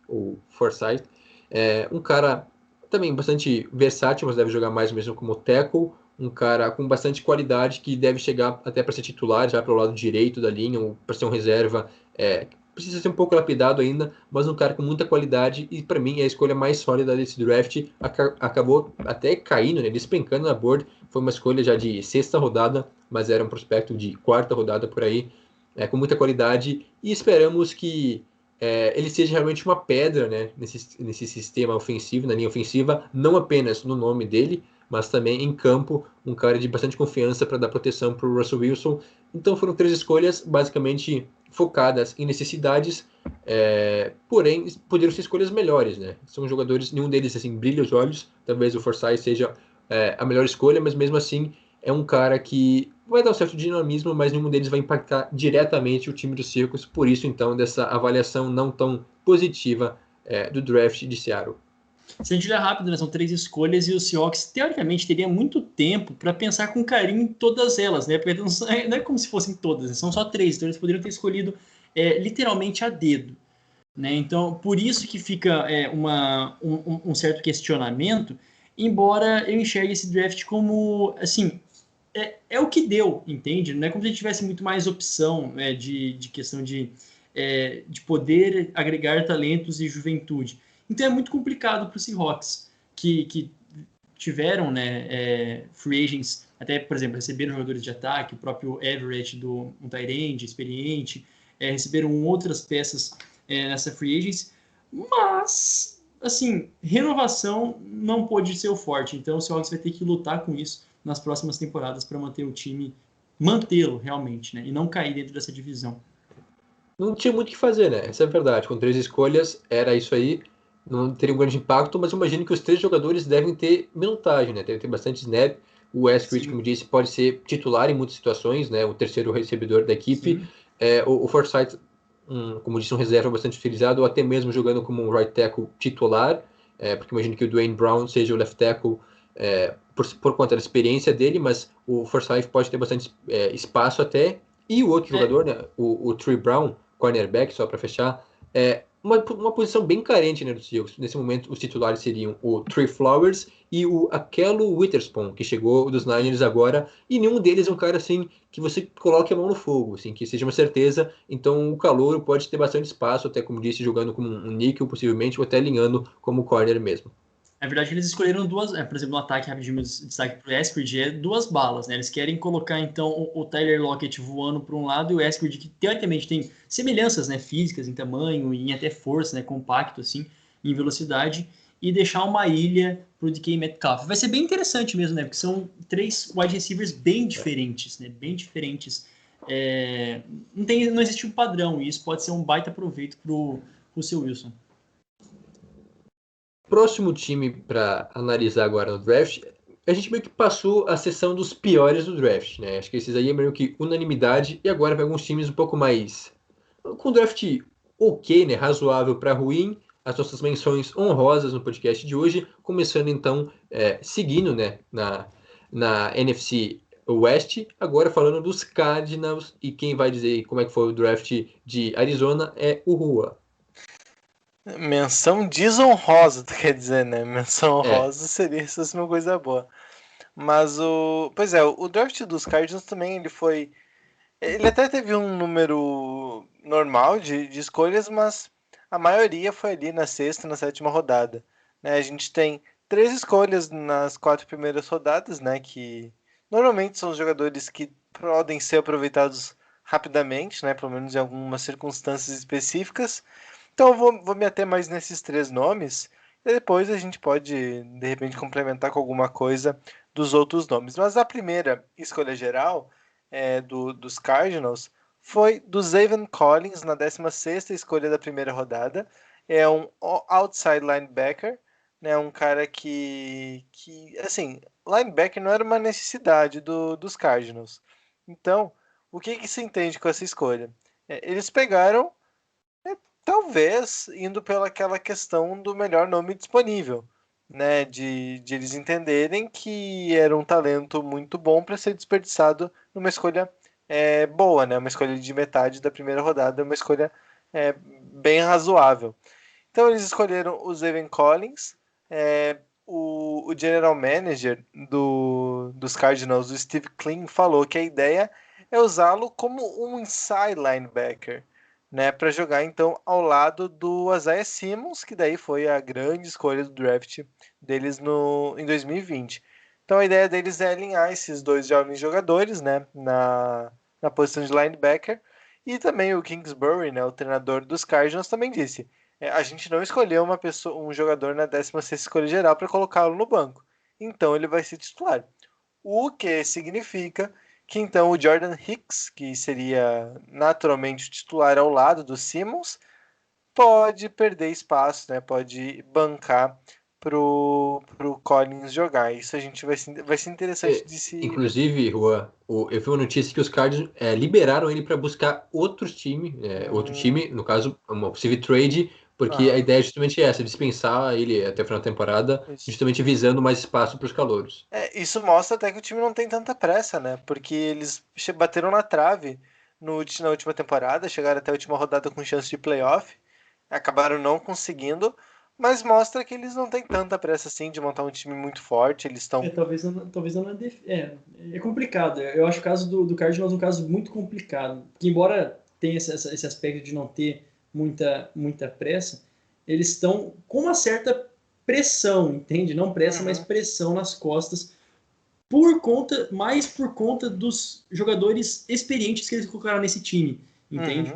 um cara também bastante versátil, mas deve jogar mais mesmo como tackle, um cara com bastante qualidade que deve chegar até para ser titular já para o lado direito da linha, ou para ser um reserva. Precisa ser um pouco lapidado ainda, mas um cara com muita qualidade, e para mim é a escolha mais sólida desse draft. Acabou até caindo, né, despencando na board. Foi uma escolha já de sexta rodada, mas era um prospecto de quarta rodada por aí, com muita qualidade, e esperamos que ele seja realmente uma pedra, né, nesse sistema ofensivo, na linha ofensiva, não apenas no nome dele, mas também em campo, um cara de bastante confiança para dar proteção para o Russell Wilson. Então foram 3 escolhas basicamente focadas em necessidades, porém poderiam ser escolhas melhores, né? São jogadores, nenhum deles assim brilha os olhos, talvez o Forsythe seja a melhor escolha, mas mesmo assim é um cara que vai dar um certo dinamismo, mas nenhum deles vai impactar diretamente o time dos Seahawks, por isso então dessa avaliação não tão positiva do draft de Seattle. Se a gente olhar rápido, né, são 3 escolhas e o Seahawks, teoricamente, teria muito tempo para pensar com carinho em todas elas, né? Porque não é como se fossem todas, né? São só 3, então eles poderiam ter escolhido literalmente a dedo. Né? Então, por isso que fica um certo questionamento, embora eu enxergue esse draft como, assim, é o que deu, entende? Não é como se a gente tivesse muito mais opção de questão de poder agregar talentos e juventude. Então é muito complicado para os Seahawks, que tiveram free agents, até, por exemplo, receberam jogadores de ataque, o próprio Everett, um tight end experiente, receberam outras peças nessa free agents, mas, assim, renovação não pode ser o forte, então o Seahawks vai ter que lutar com isso nas próximas temporadas para manter o time, mantê-lo realmente, né, e não cair dentro dessa divisão. Não tinha muito o que fazer, né? Essa é a verdade. Com 3 escolhas, era isso aí. Não teria um grande impacto, mas eu imagino que os 3 jogadores devem ter minutagem, né? Devem ter bastante snap. O Eskridge, como disse, pode ser titular em muitas situações, né? O terceiro recebedor da equipe. O Forsythe, como disse, um reserva bastante utilizado, ou até mesmo jogando como um right tackle titular, porque imagino que o Dwayne Brown seja o left tackle por conta da experiência dele, mas o Forsythe pode ter bastante espaço até. E o outro jogador, né? O Trey Brown, cornerback, só para fechar, uma posição bem carente, né, dos Seahawks. Nesse momento, os titulares seriam o Trey Flowers e o Akello Witherspoon, que chegou dos Niners agora, e nenhum deles é um cara assim que você coloque a mão no fogo, assim, que seja uma certeza. Então o calouro pode ter bastante espaço, até como disse, jogando como um nickel, possivelmente, ou até alinhando como corner mesmo. Na verdade, eles escolheram duas, por exemplo, no ataque, rapidinho, destaque para o Eskridge, 2 balas, né? Eles querem colocar, então, o Tyler Lockett voando para um lado e o Eskridge, que teoricamente tem semelhanças, né, físicas em tamanho e em até força, né, compacto, assim, em velocidade, e deixar uma ilha para o DK Metcalf. Vai ser bem interessante mesmo, né? Porque são 3 wide receivers bem diferentes, né? Bem diferentes. Não existe um padrão, e isso pode ser um baita proveito para o seu Wilson. Próximo time para analisar agora no draft, a gente meio que passou a sessão dos piores do draft, né? Acho que esses aí é meio que unanimidade, e agora vai alguns times um pouco mais com draft ok, né? Razoável para ruim. As nossas menções honrosas no podcast de hoje, começando então seguindo, né, na NFC West, agora falando dos Cardinals, e quem vai dizer como é que foi o draft de Arizona é o Rua. Menção desonrosa, tu quer dizer, né? Menção honrosa seria isso uma coisa boa. Mas pois é, o draft dos Cardinals também ele até teve um número normal de escolhas, mas a maioria foi ali na 6ª, na 7ª rodada. Né? A gente tem 3 escolhas nas 4 primeiras rodadas, né? Que normalmente são os jogadores que podem ser aproveitados rapidamente, né? Pelo menos em algumas circunstâncias específicas. Então eu vou me ater mais nesses 3 nomes, e depois a gente pode, de repente, complementar com alguma coisa dos outros nomes. Mas a primeira escolha geral dos Cardinals foi do Zaven Collins, na 16ª escolha da primeira rodada. É um outside linebacker, né, um cara que assim, linebacker não era uma necessidade dos Cardinals. Então, o que se entende com essa escolha? Eles pegaram talvez indo pelaquela questão do melhor nome disponível, né? De eles entenderem que era um talento muito bom para ser desperdiçado numa escolha boa, né? Uma escolha de metade da primeira rodada, uma escolha bem razoável. Então eles escolheram o Zaven Collins, o general manager dos Cardinals, o Steve Kling, falou que a ideia é usá-lo como um inside linebacker, né, para jogar então ao lado do Isaiah Simmons, que daí foi a grande escolha do draft deles em 2020. Então a ideia deles é alinhar esses 2 jovens jogadores, né, na posição de linebacker. E também o Kingsbury, né, o treinador dos Cardinals, também disse: a gente não escolheu um jogador na 16ª escolha geral para colocá-lo no banco. então ele vai ser titular. O que significa que então o Jordan Hicks, que seria naturalmente o titular ao lado do Simmons, pode perder espaço, né? Pode bancar pro Collins jogar. Isso a gente vai ser interessante de se ver. Inclusive, Juan, eu vi uma notícia que os Cardinals liberaram ele para buscar outro time, no caso, uma possível trade, porque a ideia é justamente essa, dispensar ele até o final da temporada, Isso. justamente visando mais espaço para os calouros. Isso mostra até que o time não tem tanta pressa, né? Porque eles bateram na trave na última temporada, chegaram até a última rodada com chance de playoff, acabaram não conseguindo, mas mostra que eles não têm tanta pressa assim de montar um time muito forte. Eles estão. Talvez não é complicado. Eu acho o caso do Cardinals um caso muito complicado. Porque embora tenha esse aspecto de não ter muita pressa, eles estão com uma certa pressão, entende? Não pressa, mas pressão nas costas, mais por conta dos jogadores experientes que eles colocaram nesse time, entende?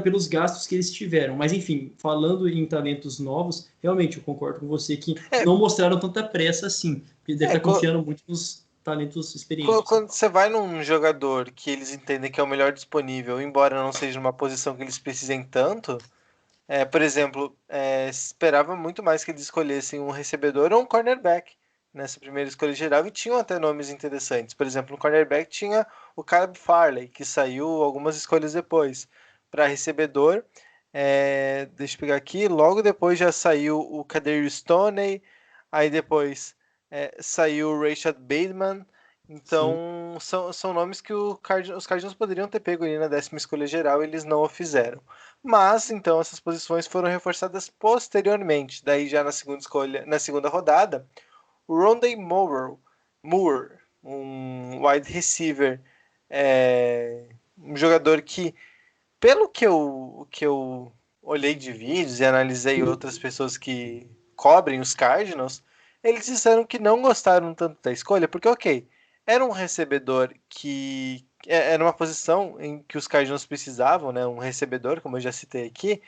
Pelos gastos que eles tiveram. Mas, enfim, falando em talentos novos, realmente eu concordo com você que não mostraram tanta pressa assim. Porque deve estar confiando muito nos talentos experientes. Quando você vai num jogador que eles entendem que é o melhor disponível, embora não seja uma posição que eles precisem tanto, por exemplo, esperava muito mais que eles escolhessem um recebedor ou um cornerback nessa primeira escolha geral, e tinham até nomes interessantes. Por exemplo, no cornerback tinha o Caleb Farley, que saiu algumas escolhas depois. Para recebedor, deixa eu pegar aqui, logo depois já saiu o Kadarius Stoney, aí depois saiu o Rashad Bateman. Então, são nomes que os Cardinals poderiam ter pego ali na 10ª escolha geral, e eles não o fizeram. Mas, então, essas posições foram reforçadas posteriormente. Daí, já na segunda rodada, o Rondé Moore, um wide receiver, um jogador que, pelo que eu olhei de vídeos e analisei outras pessoas que cobrem os Cardinals, eles disseram que não gostaram tanto da escolha, porque, ok, era um recebedor que era uma posição em que os Cardinals precisavam, né, um recebedor, como eu já citei aqui,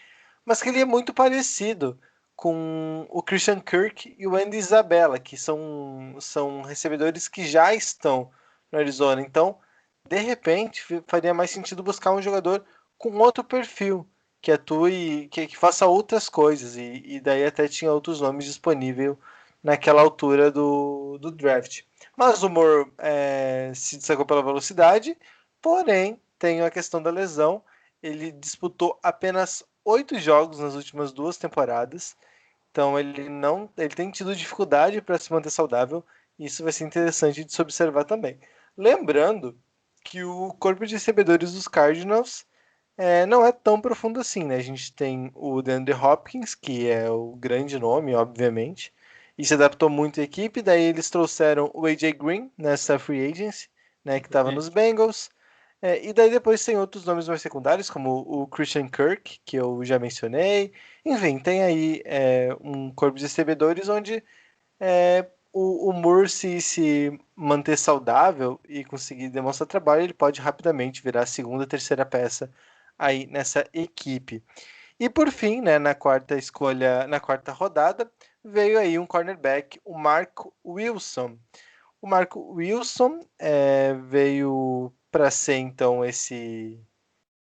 mas que ele é muito parecido com o Christian Kirk e o Andy Isabella, que são recebedores que já estão no Arizona. Então, de repente, faria mais sentido buscar um jogador com outro perfil, que atue, que faça outras coisas, e daí até tinha outros nomes disponíveis naquela altura do draft. Mas o Moore se destacou pela velocidade, porém tem a questão da lesão. Ele disputou apenas 8 jogos nas últimas 2 temporadas, então ele tem tido dificuldade para se manter saudável, e isso vai ser interessante de se observar também. Lembrando que o corpo de recebedores dos Cardinals não é tão profundo assim, né? A gente tem o DeAndre Hopkins, que é o grande nome, obviamente, e se adaptou muito à equipe. Daí eles trouxeram o AJ Green nessa free agency, né, que estava nos Bengals. E daí depois tem outros nomes mais secundários, como o Christian Kirk, que eu já mencionei. Enfim, tem aí um corpo de recebedores onde o Moore, se manter saudável e conseguir demonstrar trabalho, ele pode rapidamente virar a segunda, terceira peça aí nessa equipe. E por fim, né, na quarta rodada, veio aí um cornerback, o Mark Wilson. O Mark Wilson veio para ser então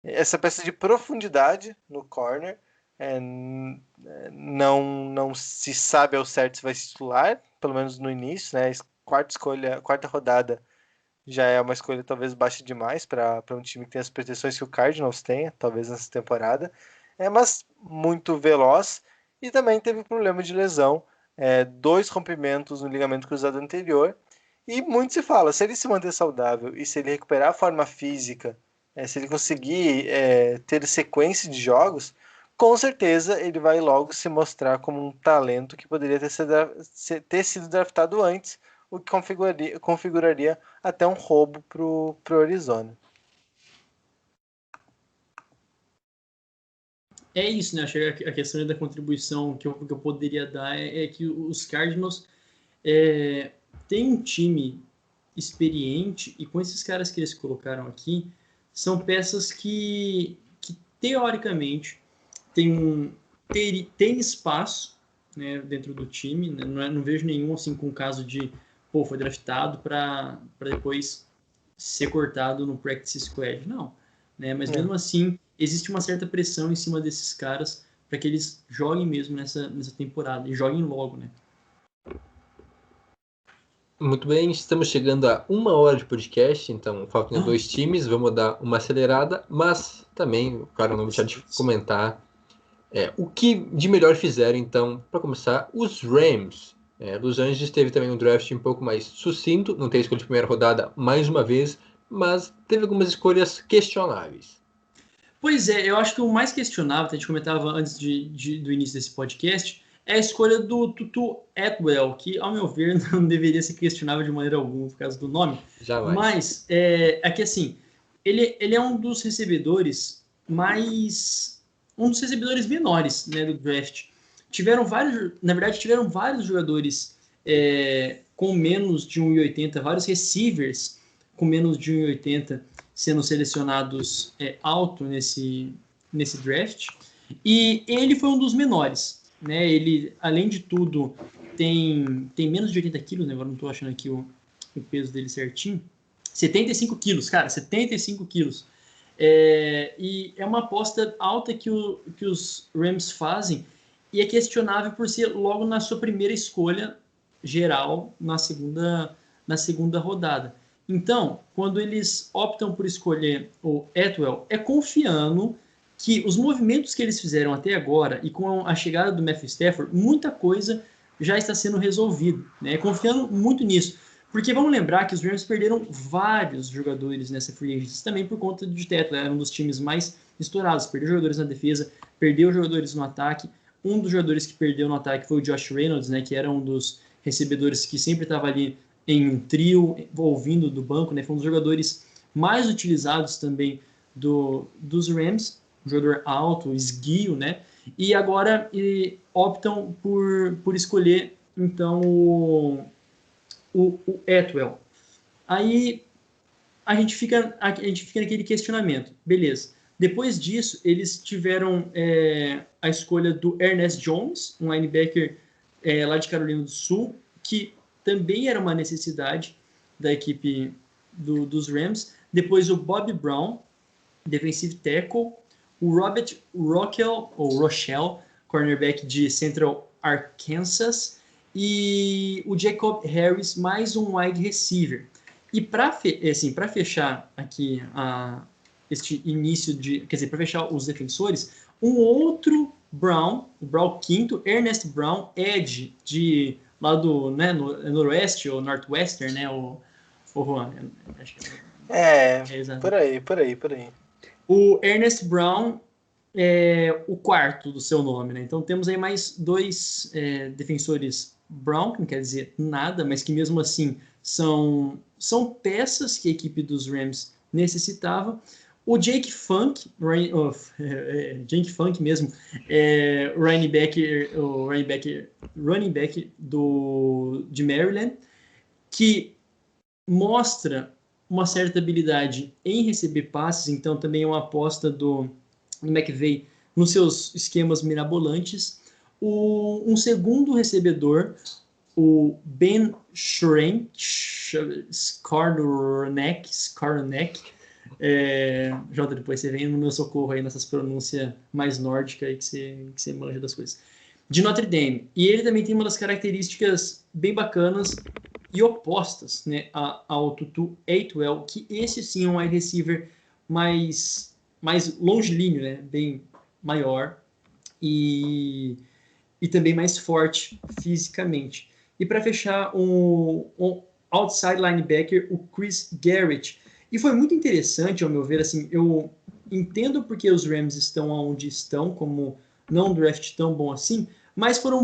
essa peça de profundidade no corner. Não se sabe ao certo se vai se titular, pelo menos no início, né? Quarta rodada já é uma escolha talvez baixa demais para um time que tem as pretensões que o Cardinals tem, talvez nessa temporada. Mas muito veloz, e também teve problema de lesão, 2 rompimentos no ligamento cruzado anterior. E muito se fala, se ele se manter saudável e se ele recuperar a forma física, se ele conseguir ter sequência de jogos, com certeza ele vai logo se mostrar como um talento que poderia ter sido draftado antes, o que configuraria até um roubo pro Arizona. É isso, né? Acho que a questão da contribuição que eu poderia dar é que os Cardinals têm um time experiente, e com esses caras que eles colocaram aqui, são peças que teoricamente tem espaço, né, dentro do time, né? Não vejo nenhum assim com caso de, pô, foi draftado para depois ser cortado no practice squad, não, né? Mas mesmo assim existe uma certa pressão em cima desses caras para que eles joguem mesmo nessa temporada e joguem logo, né? Muito bem, estamos chegando a 1 hora de podcast, então faltam 2 times, vamos dar uma acelerada, mas também, claro, não deixar de comentar o que de melhor fizeram, então, para começar, os Rams. Los Angeles teve também um draft um pouco mais sucinto, não tem escolha de primeira rodada mais uma vez, mas teve algumas escolhas questionáveis. Pois é, eu acho que o mais questionável, a gente comentava antes do início desse podcast, é a escolha do Tutu Atwell, que, ao meu ver, não deveria ser questionável de maneira alguma por causa do nome. Jamais. Mas é que, assim, ele é um dos recebedores um dos recebedores menores, né, do draft. Tiveram vários jogadores com menos de 1,80, vários receivers com menos de 1,80 sendo selecionados alto nesse draft. E ele foi um dos menores, né? Ele, além de tudo, tem menos de 80 quilos, né? Agora não estou achando aqui o peso dele certinho. 75 quilos, cara, 75 quilos. E é uma aposta alta que os Rams fazem, e é questionável por ser logo na sua primeira escolha geral na segunda rodada. Então, quando eles optam por escolher o Atwell, é confiando que os movimentos que eles fizeram até agora e com a chegada do Matthew Stafford, muita coisa já está sendo resolvida, né? Confiando muito nisso. Porque vamos lembrar que os Rams perderam vários jogadores nessa free agency também por conta de teto. Era um dos times mais estourados. Perdeu jogadores na defesa, perdeu jogadores no ataque. Um dos jogadores que perdeu no ataque foi o Josh Reynolds, né? Que era um dos recebedores que sempre estava ali em um trio, ouvindo do banco, né? Foi um dos jogadores mais utilizados também dos Rams. Um jogador alto, esguio, né? E agora optam por escolher, então, o Atwell. Aí a gente fica naquele questionamento. Beleza. Depois disso, eles tiveram a escolha do Ernest Jones, um linebacker lá de Carolina do Sul, que também era uma necessidade da equipe dos Rams. Depois o Bob Brown, defensive tackle. O Robert Rochelle, cornerback de Central Arkansas. E o Jacob Harris, mais um wide receiver. E para fechar aqui este início para fechar os defensores, um outro Brown, o Brown quinto, Ernest Brown, Edge, de lá do noroeste ou northwestern, né, o Juan, acho que por aí. O Ernest Brown é o quarto do seu nome, né? Então temos aí mais 2 defensores Brown, que não quer dizer nada, mas que mesmo assim são peças que a equipe dos Rams necessitava. O Jake Funk mesmo, running back de Maryland, que mostra uma certa habilidade em receber passes, então também é uma aposta do McVay nos seus esquemas mirabolantes. Um segundo recebedor, o Ben Skowronek, Jota, depois você vem no meu socorro aí nessas pronúncias mais nórdicas aí que você manja das coisas, de Notre Dame. E ele também tem uma das características bem bacanas e opostas, né, ao Tutu Atwell, que esse sim é um wide receiver mais longilíneo, né, bem maior e também mais forte fisicamente. E para fechar, um outside linebacker, o Chris Garrett. E foi muito interessante, ao meu ver, assim, eu entendo porque os Rams estão onde estão, como não um draft tão bom assim, mas foram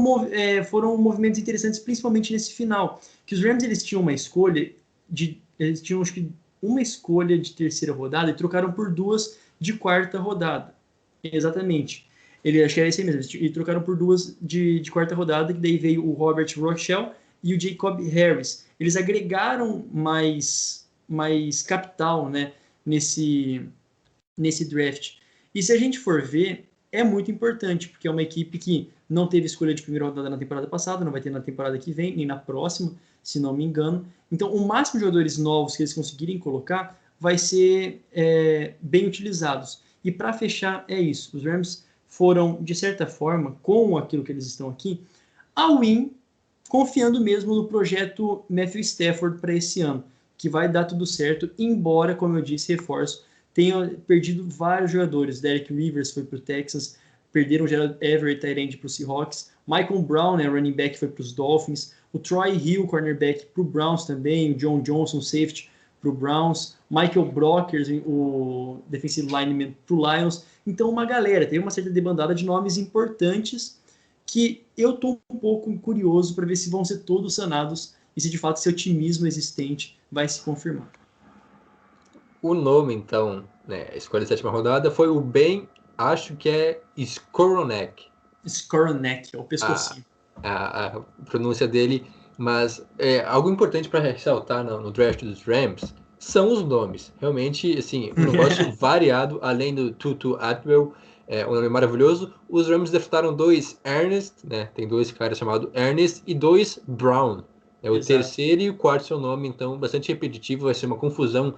movimentos interessantes, principalmente nesse final, que os Rams eles tinham eles tinham acho que uma escolha de terceira rodada e trocaram por 2 de quarta rodada. Exatamente. Acho que era esse mesmo. E trocaram por 2 de quarta rodada, que daí veio o Robert Rochelle e o Jacob Harris. Eles agregaram mais capital, né, nesse draft. E se a gente for ver, é muito importante, porque é uma equipe que não teve escolha de primeira rodada na temporada passada, não vai ter na temporada que vem, nem na próxima, se não me engano. Então, o máximo de jogadores novos que eles conseguirem colocar vai ser bem utilizados. E para fechar, é isso. Os Rams foram, de certa forma, com aquilo que eles estão aqui, ao win, confiando mesmo no projeto Matthew Stafford para esse ano, que vai dar tudo certo, embora, como eu disse, reforço, tenha perdido vários jogadores. Derek Rivers foi para o Texans, perderam o Gerald Everett, tight end, para o Seahawks. Michael Brown, running back, foi para os Dolphins. O Troy Hill, cornerback, para o Browns também. O John Johnson, safety, para o Browns. Michael Brockers, o defensive lineman, para o Lions. Então, uma galera, teve uma certa debandada de nomes importantes que eu estou um pouco curioso para ver se vão ser todos sanados e se de fato esse otimismo existente vai se confirmar. O nome, então, né, a escolha da sétima rodada foi o Ben, acho que é Skowronek. Skowronek, é o pescocinho. A pronúncia dele, mas algo importante para ressaltar no draft dos Rams são os nomes. Realmente, assim, um negócio variado, além do Tutu Atwell, um nome maravilhoso. Os Rams draftaram 2 Ernest, né? Tem 2 caras chamados Ernest e 2 Brown. O terceiro e o quarto seu nome, então, bastante repetitivo, vai ser uma confusão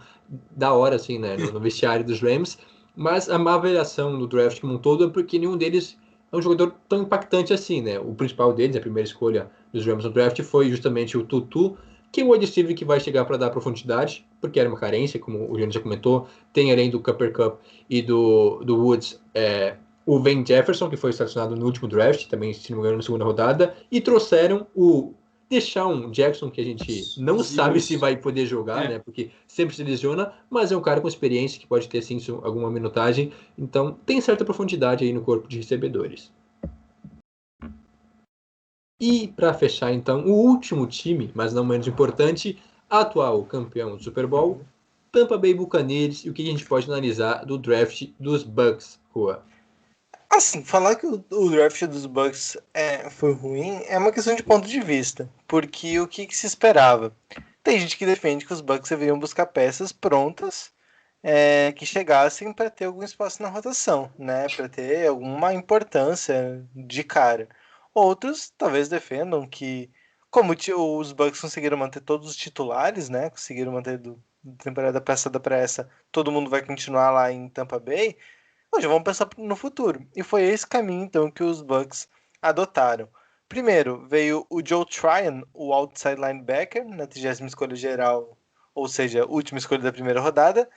da hora, assim, né, no vestiário dos Rams. Mas a má avaliação do draft como um todo é porque nenhum deles é um jogador tão impactante assim, né? O principal deles, a primeira escolha dos Rams no draft, foi justamente o Tutu, que é um wide receiver que vai chegar para dar profundidade, porque era uma carência, como o Jânio já comentou. Tem, além do Cooper Kupp e do Woods, o Van Jefferson, que foi selecionado no último draft, também, se não me engano, na segunda rodada, e trouxeram o Deshaun Jackson, que a gente não sabe se vai poder jogar, né? Porque sempre se lesiona, mas é um cara com experiência que pode ter, sim, alguma minutagem. Então, tem certa profundidade aí no corpo de recebedores. E, para fechar, então, o último time, mas não menos importante, atual campeão do Super Bowl, Tampa Bay Buccaneers, e o que a gente pode analisar do draft dos Bucs, Rua? Assim, falar que o draft dos Bucks foi ruim é uma questão de ponto de vista, porque o que se esperava? Tem gente que defende que os Bucks deveriam buscar peças prontas que chegassem para ter algum espaço na rotação, né? Para ter alguma importância de cara. Outros talvez defendam que, como os Bucks conseguiram manter todos os titulares, né? Conseguiram manter da temporada passada para essa, todo mundo vai continuar lá em Tampa Bay. Hoje vamos pensar no futuro. E foi esse caminho, então, que os Bucks adotaram. Primeiro, veio o Joe Tryon, o outside linebacker, na 30ª escolha geral, ou seja, última escolha da primeira rodada.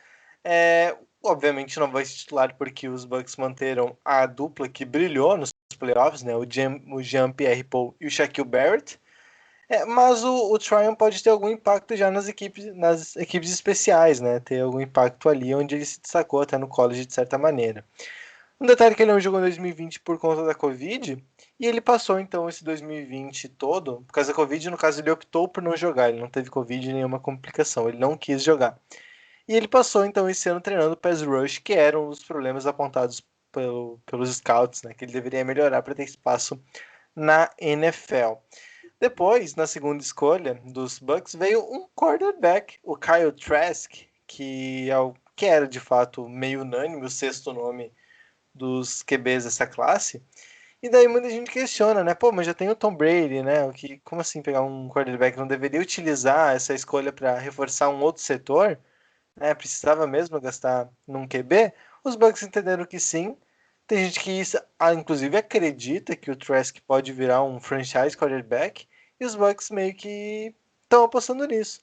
Obviamente não vai ser titular porque os Bucks manteram a dupla que brilhou nos playoffs, né? O Jean-Pierre Paul e o Shaquille Barrett. Mas o Tryon pode ter algum impacto já nas equipes especiais, né? Ter algum impacto ali onde ele se destacou até no college de certa maneira. Um detalhe que ele não jogou em 2020 por conta da Covid, e ele passou então esse 2020 todo, por causa da Covid, no caso ele optou por não jogar, ele não teve Covid nenhuma complicação, ele não quis jogar. E ele passou então esse ano treinando pass rush, que eram os problemas apontados pelos scouts, né? Que ele deveria melhorar para ter espaço na NFL. Depois, na segunda escolha dos Bucks, veio um quarterback, o Kyle Trask, que era de fato meio unânime, o 6º nome dos QBs dessa classe. E daí muita gente questiona, né? Pô, mas já tem o Tom Brady, né? Como assim pegar um quarterback? Não deveria utilizar essa escolha para reforçar um outro setor? Né? Precisava mesmo gastar num QB? Os Bucks entenderam que sim. Tem gente que inclusive acredita que o Trask pode virar um franchise quarterback. E os Bucks meio que estão apostando nisso,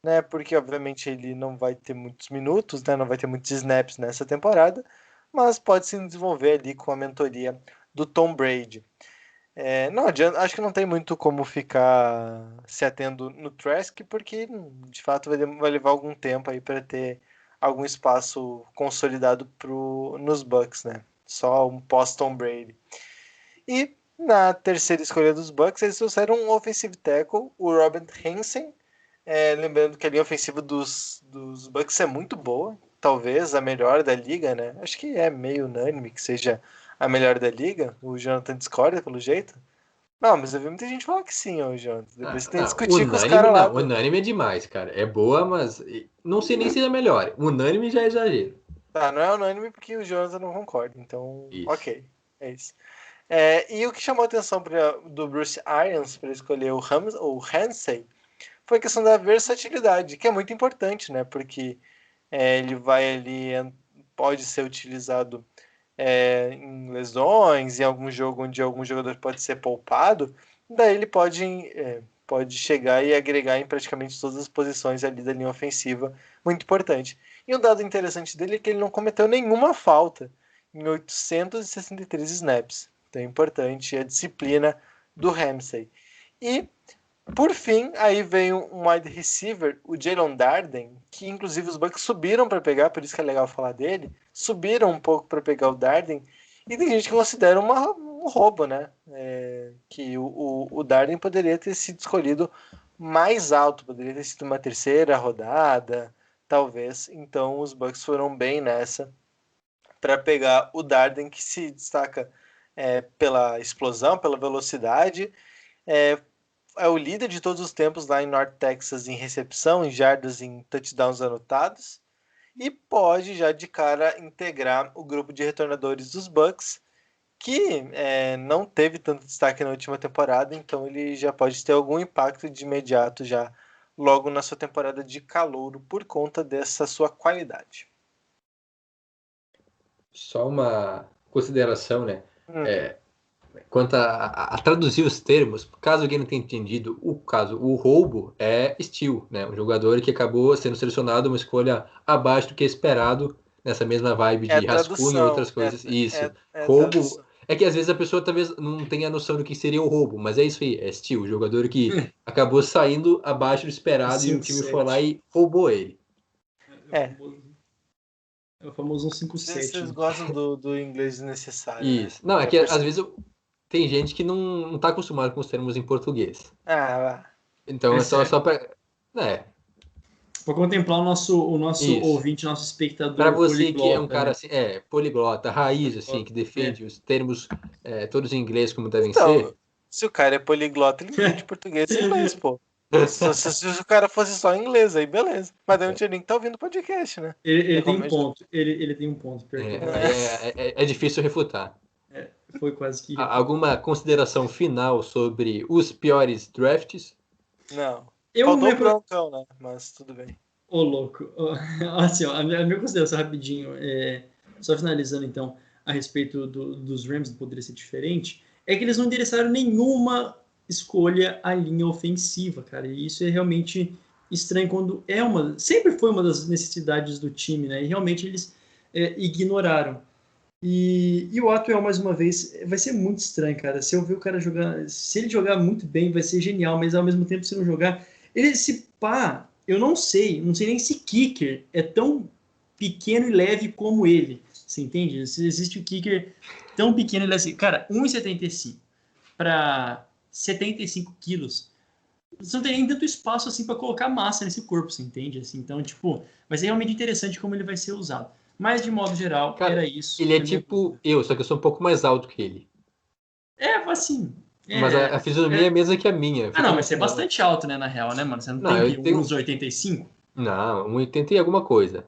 né? Porque obviamente ele não vai ter muitos minutos, né? Não vai ter muitos snaps nessa temporada, mas pode se desenvolver ali com a mentoria do Tom Brady. Não adianta, acho que não tem muito como ficar se atendo no Trask, porque de fato vai levar algum tempo aí para ter algum espaço consolidado nos Bucks, né? Só um pós-Tom Brady. E na terceira escolha dos Bucks, eles trouxeram um offensive tackle, o Robert Hansen. Lembrando que a linha ofensiva dos Bucks é muito boa, talvez a melhor da liga, né? Acho que é meio unânime que seja a melhor da liga. O Jonathan discorda, pelo jeito. Não, mas eu vi muita gente falar que sim, ó, Jonathan. Depois você tem que discutir com os caras lá. Unânime é demais, cara. É boa, mas não sei nem se é melhor. Unânime já é exagero. Tá, não é unânime porque o Jonathan não concorda, então Isso. ok. É isso. E o que chamou a atenção do Bruce Arians para escolher o Ramsey foi a questão da versatilidade, que é muito importante, né? Porque ele vai ali, pode ser utilizado em lesões, em algum jogo onde algum jogador pode ser poupado, daí ele pode chegar e agregar em praticamente todas as posições ali da linha ofensiva, muito importante. E um dado interessante dele é que ele não cometeu nenhuma falta em 863 snaps. Então é importante a disciplina do Ramsey. E, por fim, aí vem um wide receiver, o Jaylon Darden, que inclusive os Bucks subiram para pegar, por isso que é legal falar dele, subiram um pouco para pegar o Darden, e tem gente que considera um roubo, né? Que o Darden poderia ter sido escolhido mais alto, poderia ter sido uma terceira rodada, talvez. Então os Bucks foram bem nessa para pegar o Darden, que se destaca pela explosão, pela velocidade, é o líder de todos os tempos lá em North Texas em recepção, em jardas, em touchdowns anotados, e pode já de cara integrar o grupo de retornadores dos Bucks, que não teve tanto destaque na última temporada, então ele já pode ter algum impacto de imediato já logo na sua temporada de calouro por conta dessa sua qualidade. Só uma consideração, né? Quanto a traduzir os termos, caso alguém não tenha entendido, o roubo é steal, né? Um jogador que acabou sendo selecionado uma escolha abaixo do que esperado, nessa mesma vibe de rascunho e outras coisas. Isso. Roubo. Tradução. É que às vezes a pessoa talvez não tenha noção do que seria o roubo, mas é isso aí, é steal. O jogador que acabou saindo abaixo do esperado e o time foi lá e roubou ele. É o famoso 157. Vocês gostam do inglês necessário. Isso. Né? Não, é que às vezes tem gente que não tá acostumado com os termos em português. Então é só para para contemplar o nosso ouvinte, nosso espectador. Para você que é um cara assim, poliglota, raiz, assim, que defende os termos todos em inglês como devem ser. Se o cara é poliglota, ele entende português e inglês, pô. Se o cara fosse só inglês, aí beleza. Mas daí não tinha nem que tá ouvindo o podcast, né? Ele tem um ponto. Ele tem um ponto. É difícil refutar. Foi quase que... Alguma consideração final sobre os piores drafts? Não. Faltou o Broncão, né? Mas tudo bem. Ô, louco. Assim, ó, a minha consideração rapidinho, só finalizando então, a respeito dos Rams, não poderia ser diferente, é que eles não endereçaram nenhuma escolha à linha ofensiva, cara. E isso é realmente estranho quando sempre foi uma das necessidades do time, né? E realmente eles ignoraram. E o Atwell, mais uma vez, vai ser muito estranho, cara. Se eu ver o cara jogar, se ele jogar muito bem, vai ser genial, mas ao mesmo tempo, se não jogar, eu não sei nem se kicker é tão pequeno e leve como ele. Você entende? Se existe um kicker tão pequeno e leve, cara, 1,75 para 75 quilos. Você não tem nem tanto espaço assim para colocar massa nesse corpo, você entende? Assim, então, vai ser realmente interessante como ele vai ser usado. Mas, de modo geral, cara, era isso. Ele é tipo eu, só que eu sou um pouco mais alto que ele. Assim... Mas a fisionomia é a mesma que a minha. Não, mas você é bastante alto, né, na real, né, mano? Você não tem uns 85? Não, 1,80 e alguma coisa.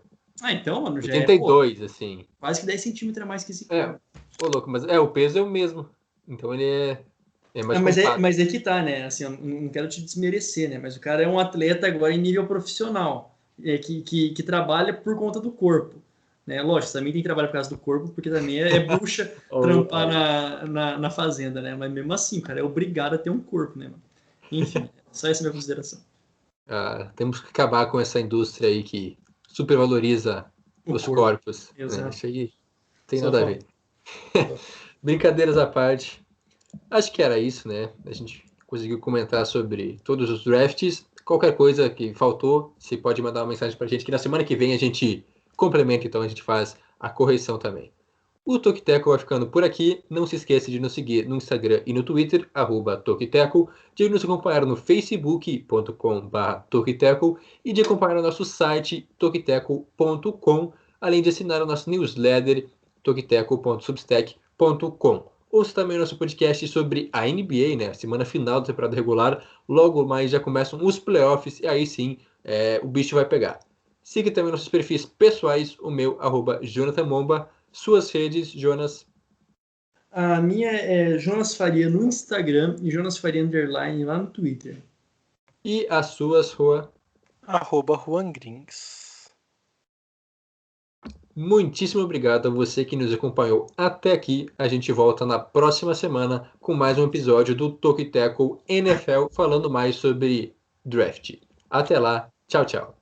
Então, mano, já 82, assim. Quase que 10 centímetros a mais que esse cara. Pô, louco, mas o peso é o mesmo. Então ele é mais mas é que tá, né? Assim, eu não quero te desmerecer, né? Mas o cara é um atleta agora em nível profissional, que trabalha por conta do corpo. Né? Lógico, também tem trabalho por causa do corpo, porque também é bucha trampar na fazenda, né? Mas mesmo assim, cara, é obrigado a ter um corpo, né, mano? Enfim, só essa é a minha consideração. Temos que acabar com essa indústria aí que supervaloriza os corpos. Exato. Né? Isso aí tem nada a ver. Brincadeiras à parte. Acho que era isso, né? A gente conseguiu comentar sobre todos os drafts. Qualquer coisa que faltou, você pode mandar uma mensagem pra gente, que na semana que vem a gente complementa, então a gente faz a correção também. O Tokiteco vai ficando por aqui. Não se esqueça de nos seguir no Instagram e no Twitter, @Tokiteco, de nos acompanhar no facebook.com/Tokiteco e de acompanhar o nosso site tokiteco.com, além de assinar o nosso newsletter tokiteco.substack.com. Ouça também o nosso podcast sobre a NBA, né? Semana final da temporada regular. Logo mais já começam os playoffs e aí sim o bicho vai pegar. Siga também nossos perfis pessoais, o meu, @JonathanMomba. Suas redes, Jonas? A minha é Jonas Faria no Instagram e Jonas Faria Underline lá no Twitter. E as suas, Rua? @JuanGrings. Muitíssimo obrigado a você que nos acompanhou até aqui. A gente volta na próxima semana com mais um episódio do Talk Tackle NFL, falando mais sobre draft. Até lá. Tchau, tchau.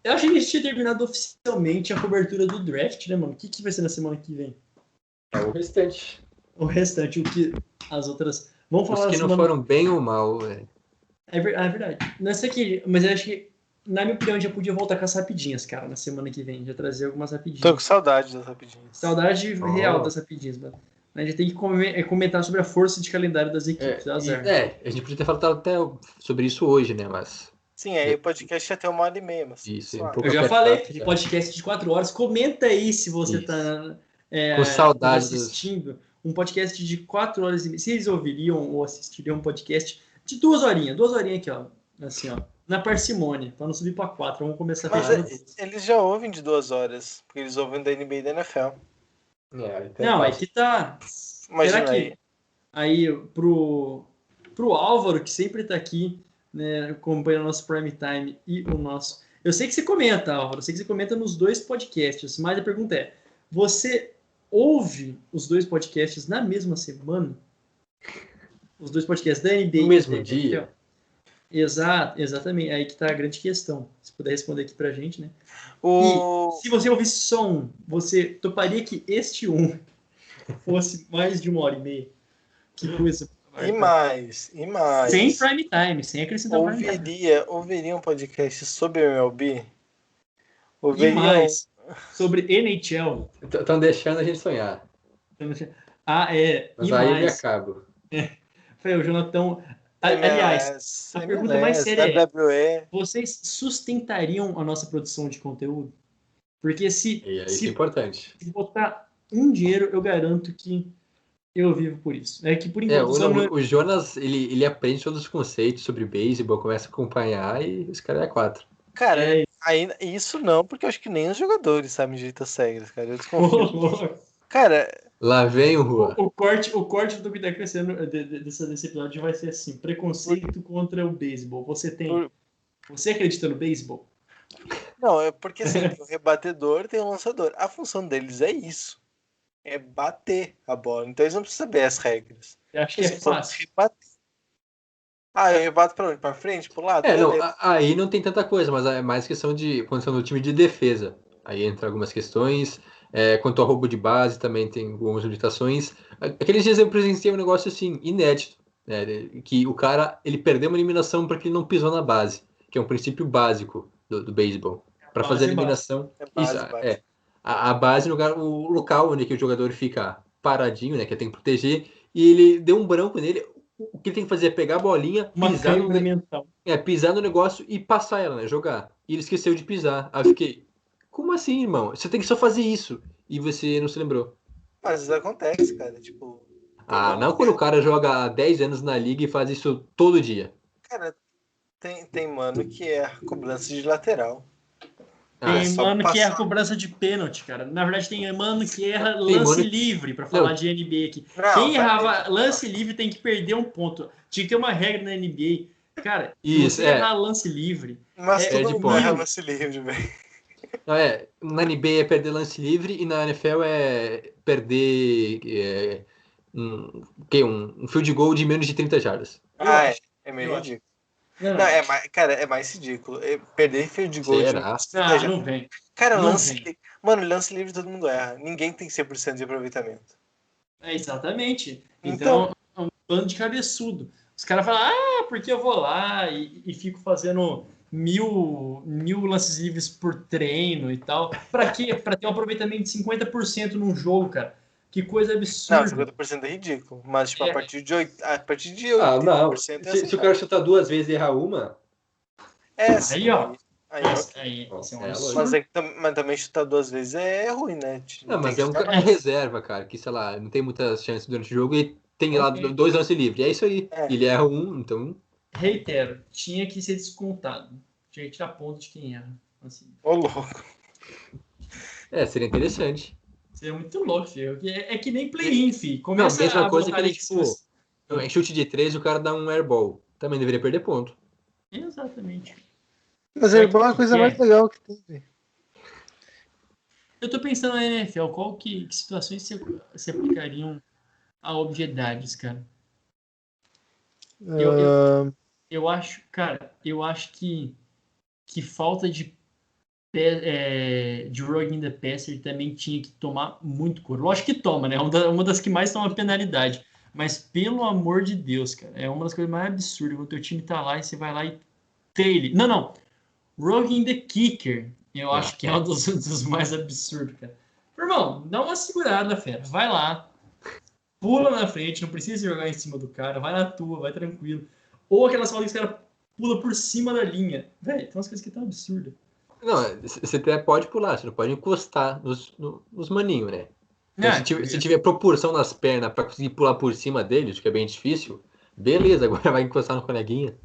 Eu achei que a gente tinha terminado oficialmente a cobertura do draft, né, mano? O que vai ser na semana que vem? É o restante. O restante, o que as outras... Vamos falar Os que não foram bem ou mal, velho. É verdade. Nessa aqui, mas eu acho que, na minha opinião, já podia voltar com as rapidinhas, cara, na semana que vem. Já trazer algumas rapidinhas. Tô com saudade das rapidinhas. Saudade real das rapidinhas, mano. A gente tem que comentar sobre a força de calendário das equipes. A gente podia ter falado até sobre isso hoje, né? Mas. Sim, aí o podcast ia ter 1h30, mas. Isso, eu já falei, de podcast de 4 horas. Comenta aí se você tá com saudade assistindo um podcast de 4 horas e meia. Se eles ouviriam ou assistiriam um podcast de 2 horinhas. 2 horinhas aqui, ó. Assim, ó. Na parcimônia, pra não subir pra 4. Vamos começar fechando. Eles já ouvem de 2 horas, porque eles ouvem da NBA e da NFL. Não, aí que tá. Imagina será que aí pro Álvaro, que sempre tá aqui, né, acompanha o nosso Prime Time e o nosso... Eu sei que você comenta, Álvaro, eu sei que você comenta nos 2 podcasts, mas a pergunta é, você ouve os 2 podcasts na mesma semana? Os 2 podcasts da NBA no mesmo dia? Exatamente, aí que tá a grande questão. Se puder responder aqui pra gente, né? E se você ouvisse só um, você toparia que este fosse mais de 1h30? Que coisa. E mais. Sem prime time, sem acrescentar prime time. Ouviria um podcast sobre MLB? E mais, sobre NHL. Estão deixando a gente sonhar. Mas e aí eu me acabo. Foi o Jonathan... Aliás, a pergunta mais séria é: vocês sustentariam a nossa produção de conteúdo? Porque se é importante. Se botar um dinheiro, eu garanto que eu vivo por isso. É que por enquanto... o Jonas, ele aprende todos os conceitos sobre beisebol, começa a acompanhar e os caras é 4. Cara, isso não, porque eu acho que nem os jogadores sabem direito as regras, cara. Eu desconfio. Cara... Lá vem o Juan. O corte do que tá crescendo desse episódio vai ser assim: preconceito contra o beisebol. Você acredita no beisebol? Não, é porque assim, tem o rebatedor, tem o lançador. A função deles é isso. É bater a bola. Então eles não precisam saber as regras. Eu acho que é fácil. Eu rebato pra onde? Pra frente? Pro lado? Aí não tem tanta coisa, mas é mais questão de condição do time de defesa. Aí entra algumas questões. Quanto ao roubo de base, também tem algumas limitações. Aqueles dias eu presenciei um negócio assim, inédito, né, que o cara ele perdeu uma eliminação porque ele não pisou na base, que é um princípio básico do beisebol. Para fazer a eliminação, a base no lugar, o local onde que o jogador fica paradinho, né, que tem que proteger, e ele deu um branco nele. O que ele tem que fazer é pegar a bolinha, pisar no negócio e passar ela, né, jogar. E ele esqueceu de pisar. Aí eu fiquei... Como assim, irmão? Você tem que só fazer isso. E você não se lembrou. Mas isso acontece, cara. Tipo. Não quando o cara joga há 10 anos na liga e faz isso todo dia. Cara, tem mano que é cobrança de lateral. Tem mano que erra cobrança de pênalti, cara. Na verdade, tem mano que erra lance livre, pra falar de NBA aqui. Quem errava lance livre tem que perder um ponto. Tinha que ter uma regra na NBA. Cara, se você errar lance livre. Mas todo mundo erra lance livre, velho. Na NBA é perder lance livre e na NFL é perder um field goal de menos de 30 jardas. É meio ridículo. É mais ridículo. Perder field goal de menos de 30 jardas. Não vem. Cara, lance livre todo mundo erra. Ninguém tem 100% de aproveitamento. Exatamente. Então, é um bando de cabeçudo. Os caras falam, porque eu vou lá e fico fazendo... Mil lances livres por treino e tal. Pra quê? Pra ter um aproveitamento de 50% num jogo, cara. Que coisa absurda. Não, 50% é ridículo. Mas, tipo, a partir de 80%... não. Se o cara chutar 2 vezes e errar uma... Aí, ó. Mas também chutar 2 vezes é ruim, né? Mas é um cara reserva, cara. Que, sei lá, não tem muitas chances durante o jogo e tem lá 2 lances livres. É isso aí. Ele erra um, então... Reitero, tinha que ser descontado. Tinha que tirar ponto de quem erra. Assim. Ô, louco. Seria interessante. Você é muito louco, filho. É que nem play-in, filho. Começa não, mesma a coisa que botar nem, tipo, em chute de 3 o cara dá um airball. Também deveria perder ponto. Exatamente. Mas airball é a coisa mais legal que tem, velho. Eu tô pensando na NFL, qual que situações se aplicariam a obviedades, cara? Eu acho, cara, que falta de rugging the passer também tinha que tomar muito cuidado. Lógico que toma, né? Uma das que mais toma penalidade. Mas, pelo amor de Deus, cara, é uma das coisas mais absurdas. Quando o teu time tá lá e você vai lá e tail. Não. Rugging the kicker. Eu acho que é um dos mais absurdos, cara. Irmão, dá uma segurada, fera. Vai lá. Pula na frente. Não precisa jogar em cima do cara. Vai na tua, vai tranquilo. Ou aquelas faltas que os caras pula por cima da linha. Velho, tem umas coisas que estão absurdas. Não, você até pode pular, você não pode encostar nos maninhos, né? Então, se tiver proporção nas pernas pra conseguir pular por cima deles, que é bem difícil, beleza, agora vai encostar no coleguinha.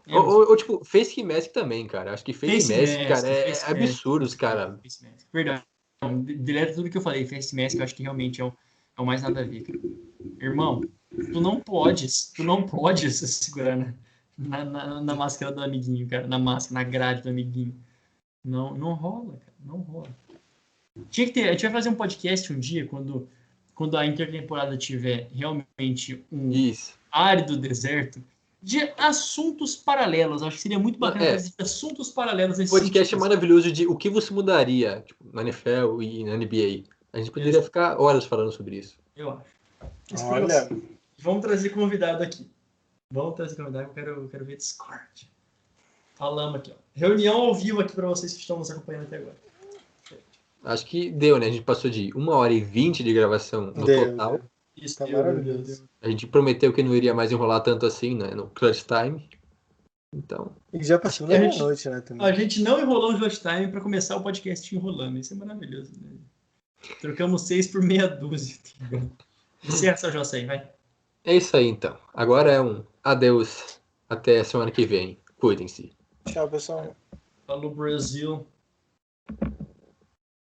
Ou, tipo, face mask também, cara. Acho que face mask, cara, é absurdo os caras. Verdade. Direto tudo que eu falei, face mask, eu acho que realmente é o mais nada a ver, cara. Irmão, tu não pode se segurar na máscara do amiguinho, cara. Na máscara, na grade do amiguinho. Não rola, cara. Não rola. A gente vai fazer um podcast um dia, quando a intertemporada tiver realmente um árido deserto, de assuntos paralelos. Acho que seria muito bacana fazer assuntos paralelos nesse podcast sentido. Maravilhoso de o que você mudaria, tipo, na NFL e na NBA. A gente poderia ficar horas falando sobre isso. Eu acho. Olha. Vamos trazer convidado aqui. Eu quero ver Discord. Falamos aqui, ó. Reunião ao vivo aqui para vocês que estão nos acompanhando até agora. Acho que deu, né? A gente passou de 1h20 de gravação no total. Isso, tá maravilhoso. A gente prometeu que não iria mais enrolar tanto assim, né? No clutch time. Então. E já passou da meia-noite, né? Também. A gente não enrolou o clutch time para começar o podcast enrolando. Isso é maravilhoso, né? Trocamos 6 por meia dúzia. Encerra essa jossa aí, vai. É isso aí, então. Agora é um adeus. Até a semana que vem. Cuidem-se. Tchau, pessoal. Falou, Brasil.